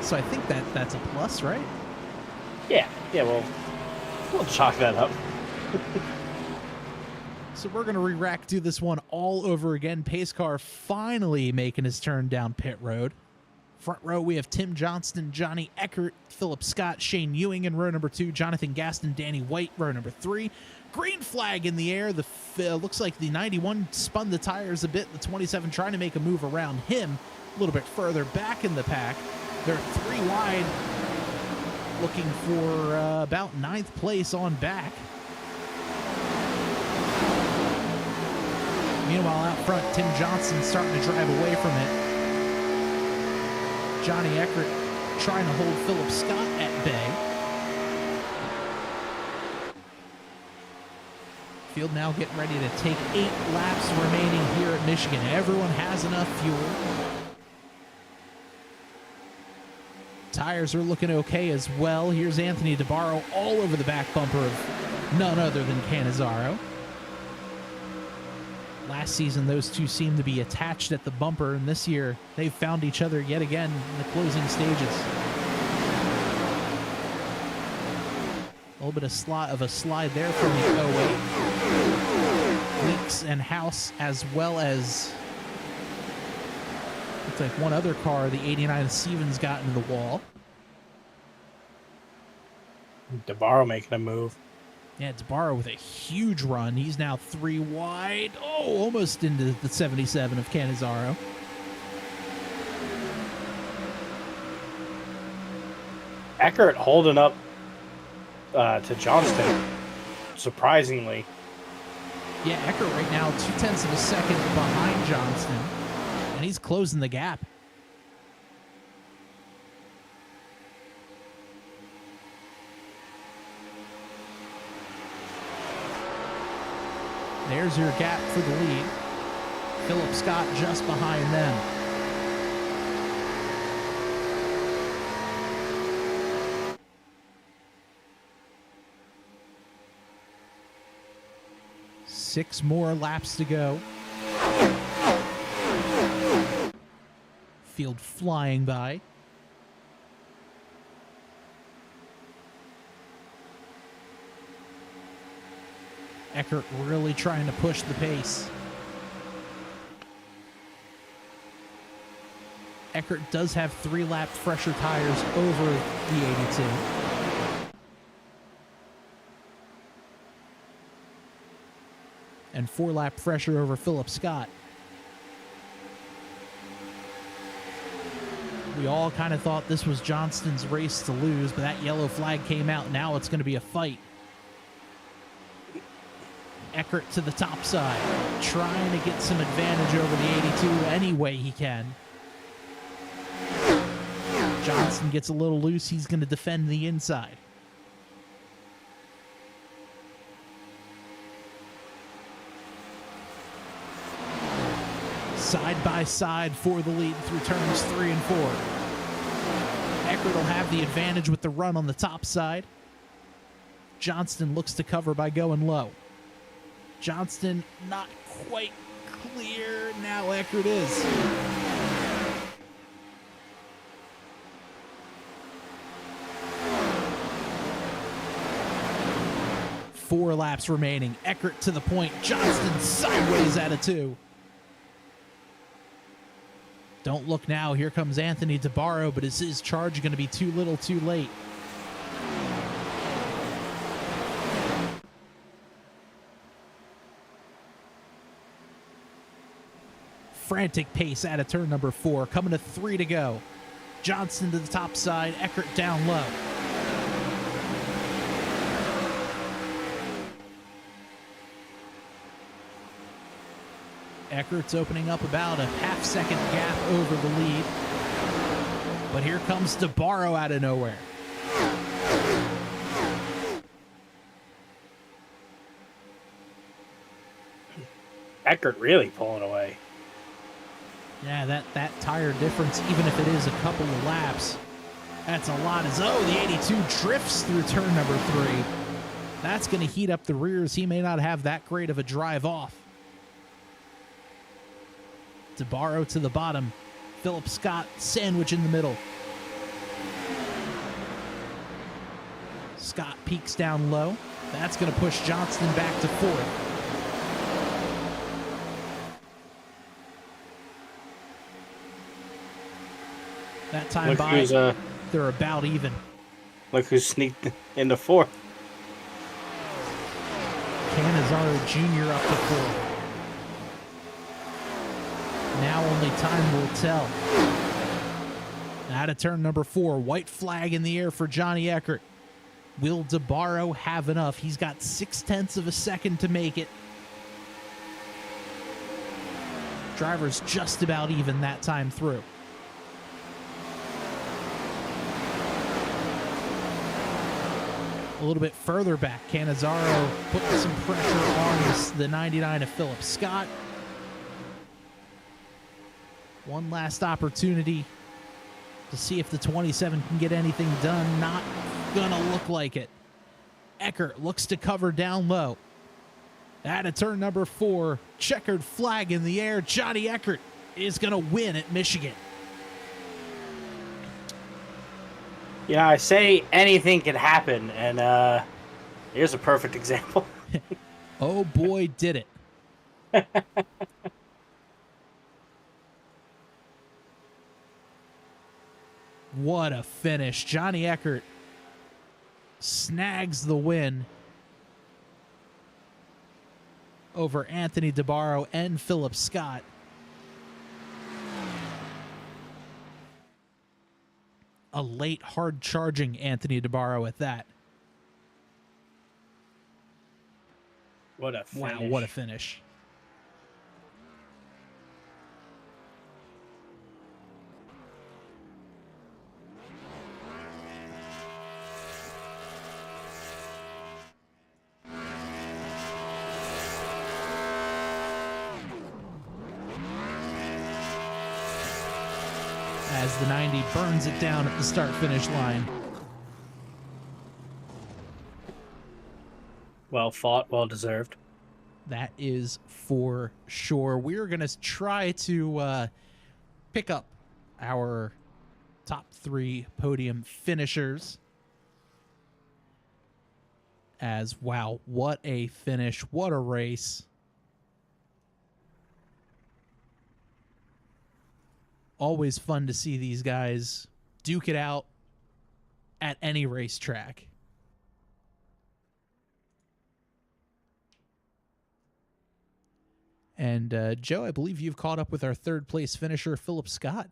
So I think that's a plus, right? Yeah, we'll chalk that up. So we're going to re-rack do this one all over again. Pace car finally making his turn down pit road. Front row, we have Tim Johnston, Johnny Eckert, Philip Scott, Shane Ewing in row number 2, Jonathan Gaston, Danny White, row number 3. Green flag in the air. Looks like the 91 spun the tires a bit. The 27 trying to make a move around him a little bit further back in the pack. They're 3 wide, looking for about 9th place on back. Meanwhile, out front, Tim Johnson starting to drive away from it. Johnny Eckert trying to hold Philip Scott at bay. Field now getting ready to take 8 laps remaining here at Michigan. Everyone has enough fuel. Tires are looking okay as well. Here's Anthony DeBarro all over the back bumper of none other than Cannizzaro. Last season, those two seemed to be attached at the bumper, and this year, they've found each other yet again in the closing stages. A little bit of a slide there from the 08. Weeks and House, as well as looks like one other car, the 89 Stevens, got into the wall. DeBarro making a move. Yeah, DeBarro with a huge run. He's now 3 wide. Oh, almost into the 77 of Cannizzaro. Eckert holding up to Johnston, surprisingly. Yeah, Eckert right now 0.2 of a second behind Johnston, and he's closing the gap. There's your gap for the lead. Philip Scott just behind them. 6 more laps to go. Field flying by. Eckert really trying to push the pace. Eckert does have 3-lap fresher tires over the 82. And 4-lap fresher over Philip Scott. We all kind of thought this was Johnston's race to lose, but that yellow flag came out. Now it's going to be a fight. Eckert to the top side, trying to get some advantage over the 82 any way he can. Johnston gets a little loose. He's going to defend the inside. Side by side for the lead through turns 3 and 4. Eckert will have the advantage with the run on the top side. Johnston looks to cover by going low. Johnston not quite clear. Now Eckert is. Four laps remaining. Eckert to the point. Johnston sideways out of 2. Don't look now. Here comes Anthony DeBarro, but is his charge going to be too little too late? Frantic pace out of turn number 4. Coming to 3 to go. Johnston to the top side. Eckert down low. Eckert's opening up about a half-second gap over the lead. But here comes DeBarro out of nowhere. Eckert really pulling away. Yeah, that tire difference, even if it is a couple of laps, that's a lot. As the 82 drifts through turn number 3. That's going to heat up the rears. He may not have that great of a drive off. DeBarro to the bottom. Philip Scott sandwich in the middle. Scott peaks down low. That's going to push Johnston back to 4th. That time they're about even. Look who sneaked into 4th. Cannizzaro Jr. up to 4th. Now only time will tell. Out of turn number 4, white flag in the air for Johnny Eckert. Will DeBarro have enough? He's got 0.6 of a second to make it. Driver's just about even that time through. A little bit further back, Cannizzaro putting some pressure on the 99 of Philip Scott. One last opportunity to see if the 27 can get anything done. Not gonna look like it. Eckert looks to cover down low. Out of turn number 4, checkered flag in the air. Johnny Eckert is gonna win at Michigan. Yeah, I say anything can happen, and here's a perfect example. Oh boy, did it. What a finish. Johnny Eckert snags the win over Anthony DeBarro and Philip Scott. A late, hard-charging Anthony DeBarro at that. What a finish. Wow, what a finish. As the 90 burns it down at the start-finish line. Well fought, well deserved. That is for sure. We're going to try to pick up our top 3 podium finishers. As wow, what a finish. What a race. Always fun to see these guys duke it out at any racetrack. And Joe, I believe you've caught up with our third place finisher, Philip Scott.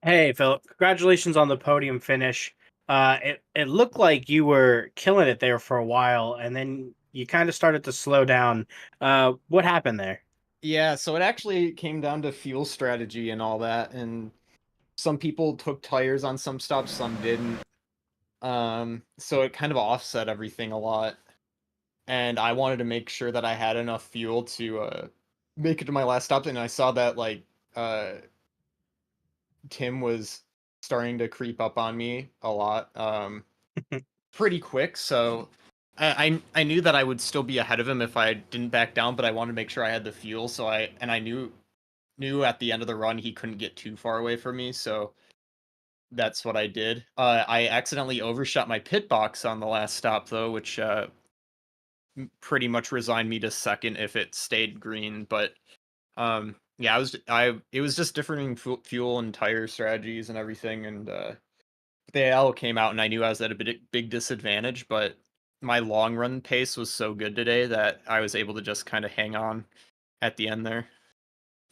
Hey, Philip, congratulations on the podium finish. It looked like you were killing it there for a while, and then you kind of started to slow down. What happened there? Yeah, so it actually came down to fuel strategy and all that, and some people took tires on some stops, some didn't. So it kind of offset everything a lot. And I wanted to make sure that I had enough fuel to make it to my last stop, and I saw that uh Tim was starting to creep up on me a lot. Pretty quick, so I knew that I would still be ahead of him if I didn't back down, but I wanted to make sure I had the fuel, so I knew at the end of the run he couldn't get too far away from me, so that's what I did. I accidentally overshot my pit box on the last stop though, which pretty much resigned me to second if it stayed green. But yeah, it was just different fuel and tire strategies and everything, and the AL came out and I knew I was at a big disadvantage, but my long run pace was so good today that I was able to just kind of hang on at the end there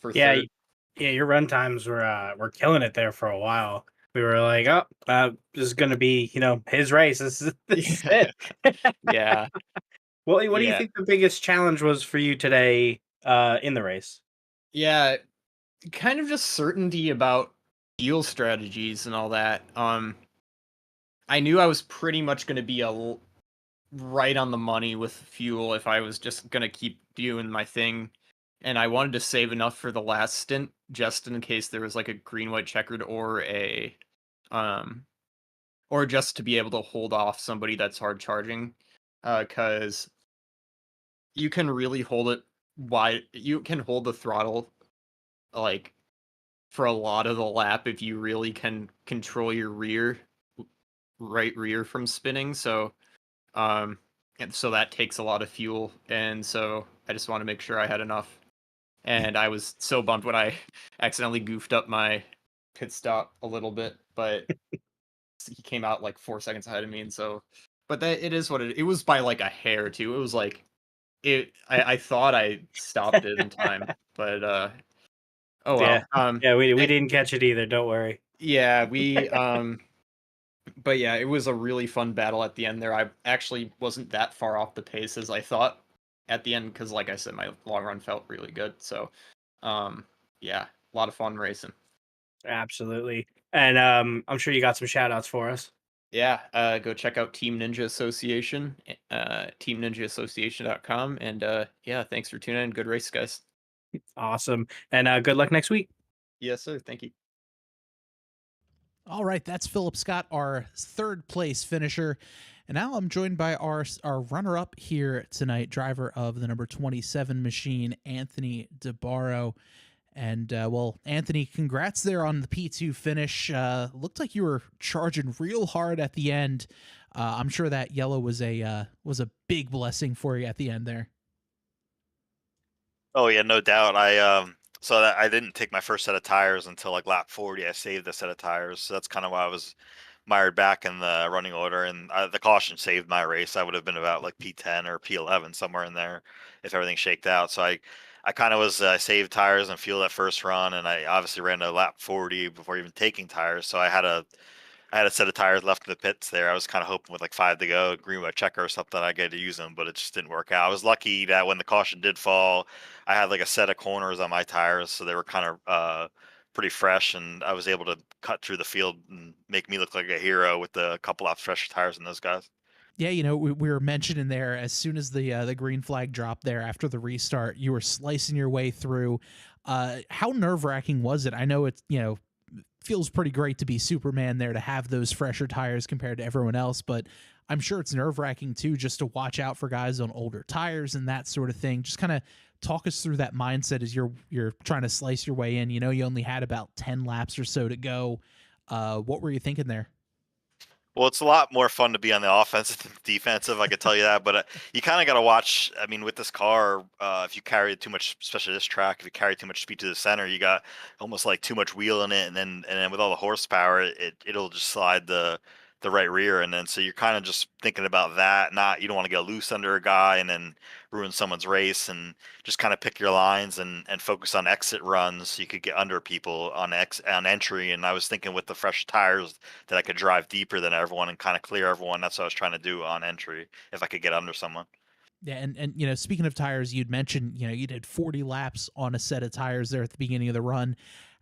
for Yeah, third. yeah, your run times were killing it there for a while. We were like, oh, this is gonna be, his race. This is it. Yeah. Well, what do you Yeah. think the biggest challenge was for you today in the race? Yeah, kind of just certainty about deal strategies and all that. I knew I was pretty much going to be right on the money with fuel if I was just going to keep doing my thing, and I wanted to save enough for the last stint just in case there was like a green white checkered um or just to be able to hold off somebody that's hard charging, cuz you can really hold it wide. You can hold the throttle like for a lot of the lap if you really can control your right rear from spinning. So um and so that takes a lot of fuel, and so I just want to make sure I had enough. And I was so bummed when I accidentally goofed up my pit stop a little bit, but he came out like 4 seconds ahead of me, and so but that it is what it was by like a hair too. It was like I thought I stopped it in time, but oh Yeah, well. yeah, we didn't catch it either. Don't worry. Yeah, we but yeah, it was a really fun battle at the end there. I actually wasn't that far off the pace as I thought at the end because, like I said, my long run felt really good. So, yeah, a lot of fun racing. Absolutely. And I'm sure you got some shout outs for us. Yeah, go check out Team Ninja Association, teamninjaassociation.com. And yeah, thanks for tuning in. Good race, guys. Awesome. And good luck next week. Yes, sir. Thank you. All right, that's Philip Scott, our third place finisher. And now I'm joined by our runner up here tonight, driver of the number 27 machine, Anthony DeBarro. And well, Anthony, congrats there on the P2 finish. Looked like you were charging real hard at the end. I'm sure that yellow was a big blessing for you at the end there. Oh yeah, no doubt. I didn't take my first set of tires until like lap 40. I saved a set of tires, so that's kind of why I was mired back in the running order. And the caution saved my race. I would have been about like P10 or P11 somewhere in there if everything shaked out. So I kind of was saved tires and fuel that first run, and I obviously ran to lap 40 before even taking tires. So I had a set of tires left in the pits there. I was kind of hoping with like 5 to go, green white checker or something, I get to use them, but it just didn't work out. I was lucky that when the caution did fall, I had like a set of corners on my tires, so they were kind of pretty fresh, and I was able to cut through the field and make me look like a hero with a couple laps fresher tires than those guys. Yeah, we were mentioning there as soon as the green flag dropped there after the restart, you were slicing your way through. How nerve wracking was it? I know it's feels pretty great to be Superman there, to have those fresher tires compared to everyone else. But I'm sure it's nerve wracking too, just to watch out for guys on older tires and that sort of thing. Just kind of talk us through that mindset as you're trying to slice your way in. You know, you only had about 10 laps or so to go. What were you thinking there? Well, it's a lot more fun to be on the offensive than the defensive, I could tell you that. But you kind of got to watch. I mean, with this car, if you carry too much, especially this track, if you carry too much speed to the center, you got almost like too much wheel in it, and then with all the horsepower, it'll just slide the right rear, and then so you're kind of just thinking about that. Not you don't want to get loose under a guy and then ruin someone's race, and just kind of pick your lines and focus on exit runs so you could get under people on entry. And I was thinking with the fresh tires that I could drive deeper than everyone and kind of clear everyone. That's what I was trying to do on entry if I could get under someone. Yeah, and you know, speaking of tires, you'd mentioned, you know, you did 40 laps on a set of tires there at the beginning of the run.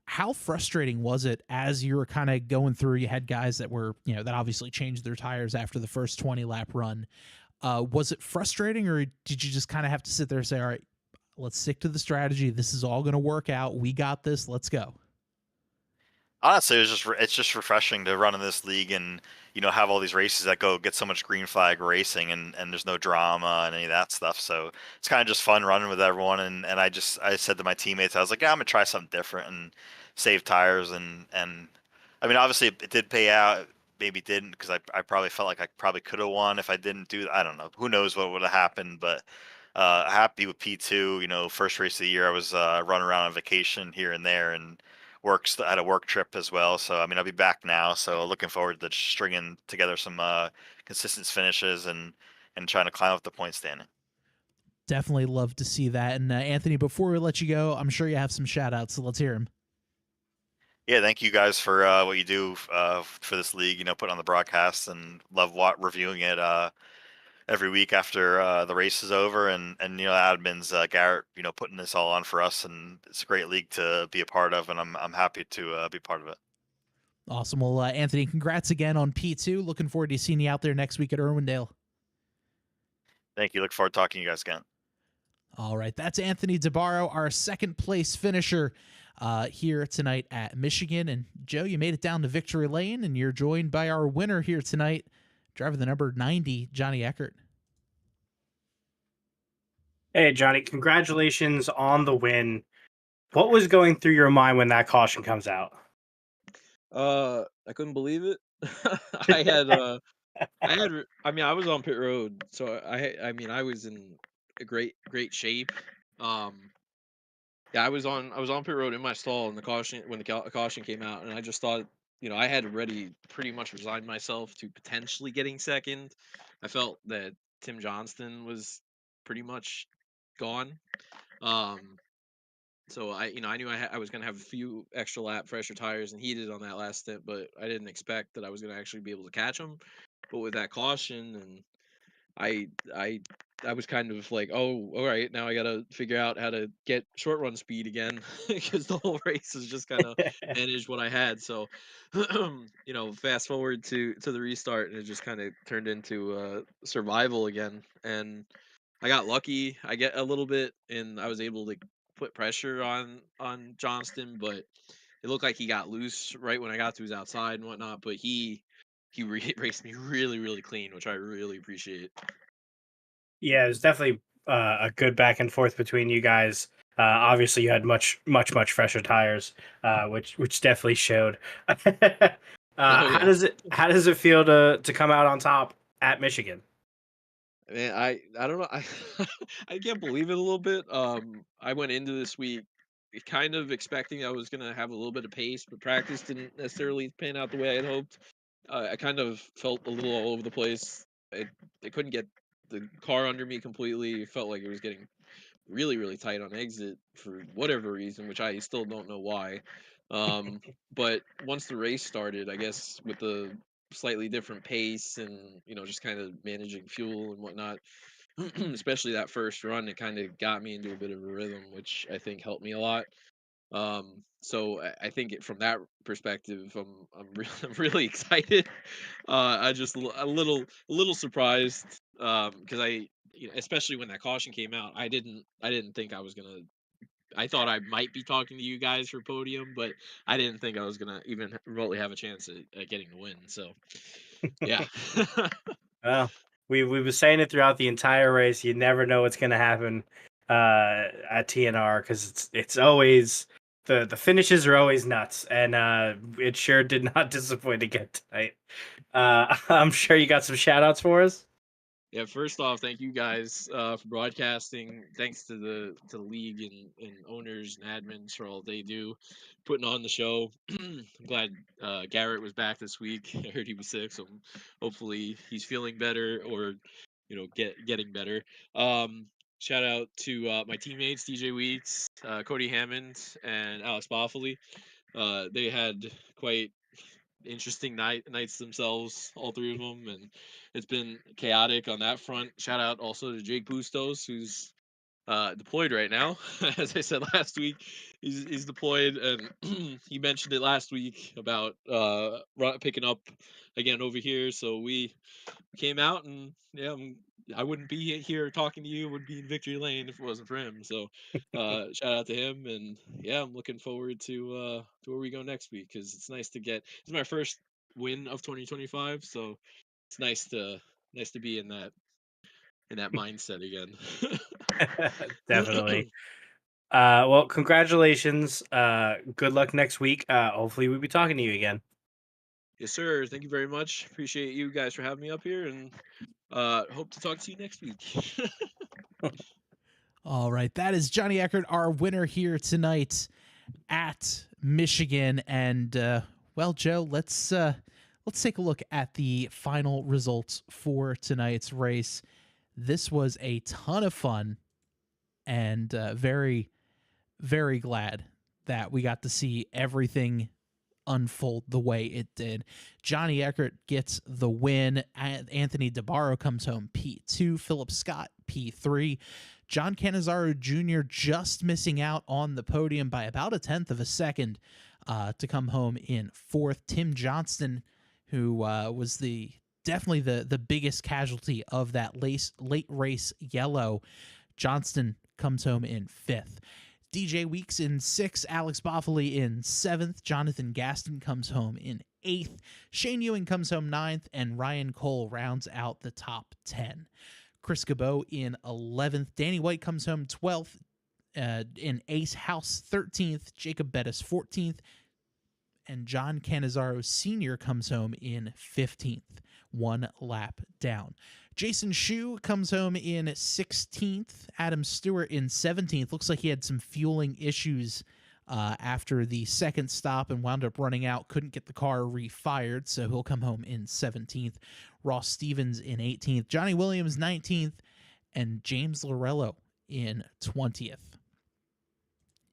How frustrating was it as you were kind of going through? You had guys that were, you know, that obviously changed their tires after the first 20 lap run. Was it frustrating, or did you just kind of have to sit there and say, all right, let's stick to the strategy. This is all going to work out. We got this. Let's go. Honestly, it's just refreshing to run in this league and have all these races that go get so much green flag racing, and there's no drama and any of that stuff. So it's kind of just fun running with everyone. And I said to my teammates, I was like, yeah, I'm gonna try something different and save tires. And I mean, obviously it did pay out. Maybe it didn't, because I probably felt like I probably could have won if I didn't do. I don't know. Who knows what would have happened, but. Happy with P2. First race of the year, I was running around on vacation here and there, and I had a work trip as well. So I mean, I'll be back now. So looking forward to just stringing together some consistent finishes and trying to climb up the point standing. Definitely love to see that. And Anthony, before we let you go, I'm sure you have some shout outs, so let's hear them. Yeah, thank you guys for what you do for this league. Putting on the broadcast, and love reviewing it every week after the race is over. And admins Garrett, putting this all on for us, and it's a great league to be a part of, and I'm happy to be part of it. Awesome. Well, Anthony, congrats again on P2. Looking forward to seeing you out there next week at Irwindale. Thank you. Look forward to talking to you guys again. All right, that's Anthony DeBarro, our second place finisher here tonight at Michigan. And Joe, you made it down to victory lane, and you're joined by our winner here tonight, driver the number 90, Johnny Eckert. Hey, Johnny, congratulations on the win. What was going through your mind when that caution comes out? I couldn't believe it. I mean, I was on pit road, so I mean, I was in a great shape. Yeah, I was on pit road in my stall, and the caution came out, and I just thought, I had already pretty much resigned myself to potentially getting second. I felt that Tim Johnston was pretty much gone. So I knew I was gonna have a few extra lap, fresher tires, and heated on that last stint, but I didn't expect that I was gonna actually be able to catch them. But with that caution, and I I I was kind of like, oh, all right, now I gotta figure out how to get short run speed again, because the whole race is just kind of managed what I had. So, fast forward to the restart, and it just kind of turned into survival again. And I got lucky. I get a little bit, and I was able to put pressure on Johnston, but it looked like he got loose right when I got to his outside and whatnot. But he raced me really clean, which I really appreciate. Yeah, it was definitely a good back and forth between you guys. Obviously, you had much fresher tires, which definitely showed. Oh How yeah. does it feel to come out on top at Michigan? Man, I don't know. I can't believe it a little bit. I went into this week kind of expecting I was gonna have a little bit of pace, but practice didn't necessarily pan out the way I had hoped. I kind of felt a little all over the place. I couldn't get the car under me completely. It felt like it was getting really tight on exit for whatever reason, which I still don't know why. But once the race started, I guess with the slightly different pace and just kind of managing fuel and whatnot, especially that first run, it kind of got me into a bit of a rhythm, which I think helped me a lot. So I think from that perspective, I'm really excited. I just a little surprised, because especially when that caution came out, I didn't think I was gonna I thought I might be talking to you guys for podium, but I didn't think I was gonna even remotely have a chance at getting the win. So, yeah. Well, we were saying it throughout the entire race. You never know what's going to happen at TNR because it's always the finishes are always nuts, and it sure did not disappoint again tonight. I'm sure you got some shout outs for us. Yeah, first off, thank you guys for broadcasting. Thanks to the league and owners and admins for all they do, putting on the show. I'm glad Garrett was back this week. I heard he was sick, so hopefully he's feeling better or getting better. Shout out to my teammates DJ Weeks, Cody Hammond, and Alex Boffoli. They had quite interesting nights themselves, all three of them, and it's been chaotic on that front. Shout out also to Jake Bustos, who's deployed right now. As I said last week, he's deployed, and he mentioned it last week about picking up again over here. So we came out, and yeah, I wouldn't be here talking to you. Would be in victory lane if it wasn't for him. So shout out to him, and yeah, I'm looking forward to where we go next week because it's nice to get. It's my first win of 2025, so it's nice to be in that mindset again. Definitely. Well, congratulations. Good luck next week. Hopefully, we'll be talking to you again. Yes, sir. Thank you very much. Appreciate you guys for having me up here, and hope to talk to you next week. All right, that is Johnny Eckert, our winner here tonight at Michigan. And well, Joe, let's take a look at the final results for tonight's race. This was a ton of fun, and very, very glad that we got to see everything unfold the way it did. Johnny Eckert gets the win. Anthony DeBarro comes home P2. Philip Scott P3. John Canizaro Jr. just missing out on the podium by about 1/10 of a second to come home in 4th. Tim Johnston, who was definitely the biggest casualty of that late race yellow. Johnston comes home in 5th. DJ Weeks in 6th, Alex Boffoli in 7th, Jonathan Gaston comes home in 8th, Shane Ewing comes home 9th, and Ryan Cole rounds out the top 10. Chris Cabot in 11th, Danny White comes home 12th, in Ace House 13th, Jacob Bettis 14th, and John Canizaro Sr. comes home in 15th, 1 lap down. Jason Shu comes home in 16th. Adam Stewart in 17th. Looks like he had some fueling issues after the second stop and wound up running out. Couldn't get the car refired, so he'll come home in 17th. Ross Stevens in 18th. Johnny Williams 19th. And James Lorello in 20th.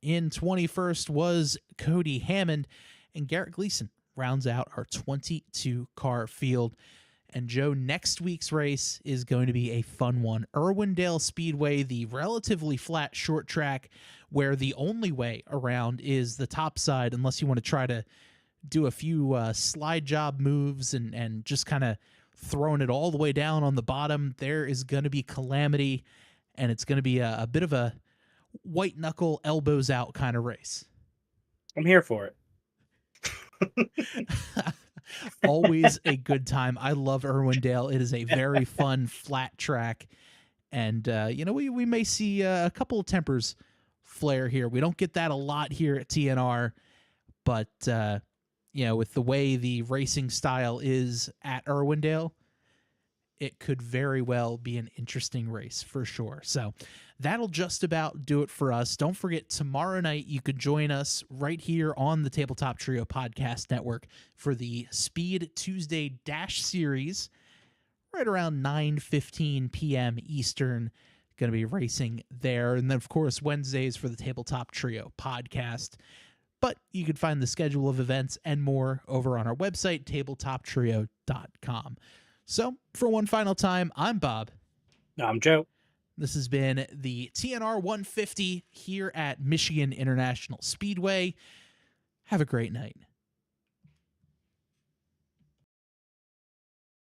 In 21st was Cody Hammond, and Garrett Gleason rounds out our 22-car field. And Joe, next week's race is going to be a fun one. Irwindale Speedway, the relatively flat short track where the only way around is the top side, unless you want to try to do a few slide job moves and just kind of throwing it all the way down on the bottom. There is going to be calamity, and it's going to be a bit of a white knuckle, elbows out kind of race. I'm here for it. Always a good time. I love Irwindale. It is a very fun flat track, and we may see a couple of tempers flare here. We don't get that a lot here at TNR, but with the way the racing style is at Irwindale, it could very well be an interesting race for sure. So that'll just about do it for us. Don't forget, tomorrow night you could join us right here on the Tabletop Trio Podcast Network for the Speed Tuesday Dash Series, right around 9:15 p.m. Eastern. Going to be racing there. And then, of course, Wednesdays for the Tabletop Trio Podcast. But you can find the schedule of events and more over on our website, tabletoptrio.com. So, for one final time, I'm Bob. I'm Joe. This has been the TNR 150 here at Michigan International Speedway. Have a great night.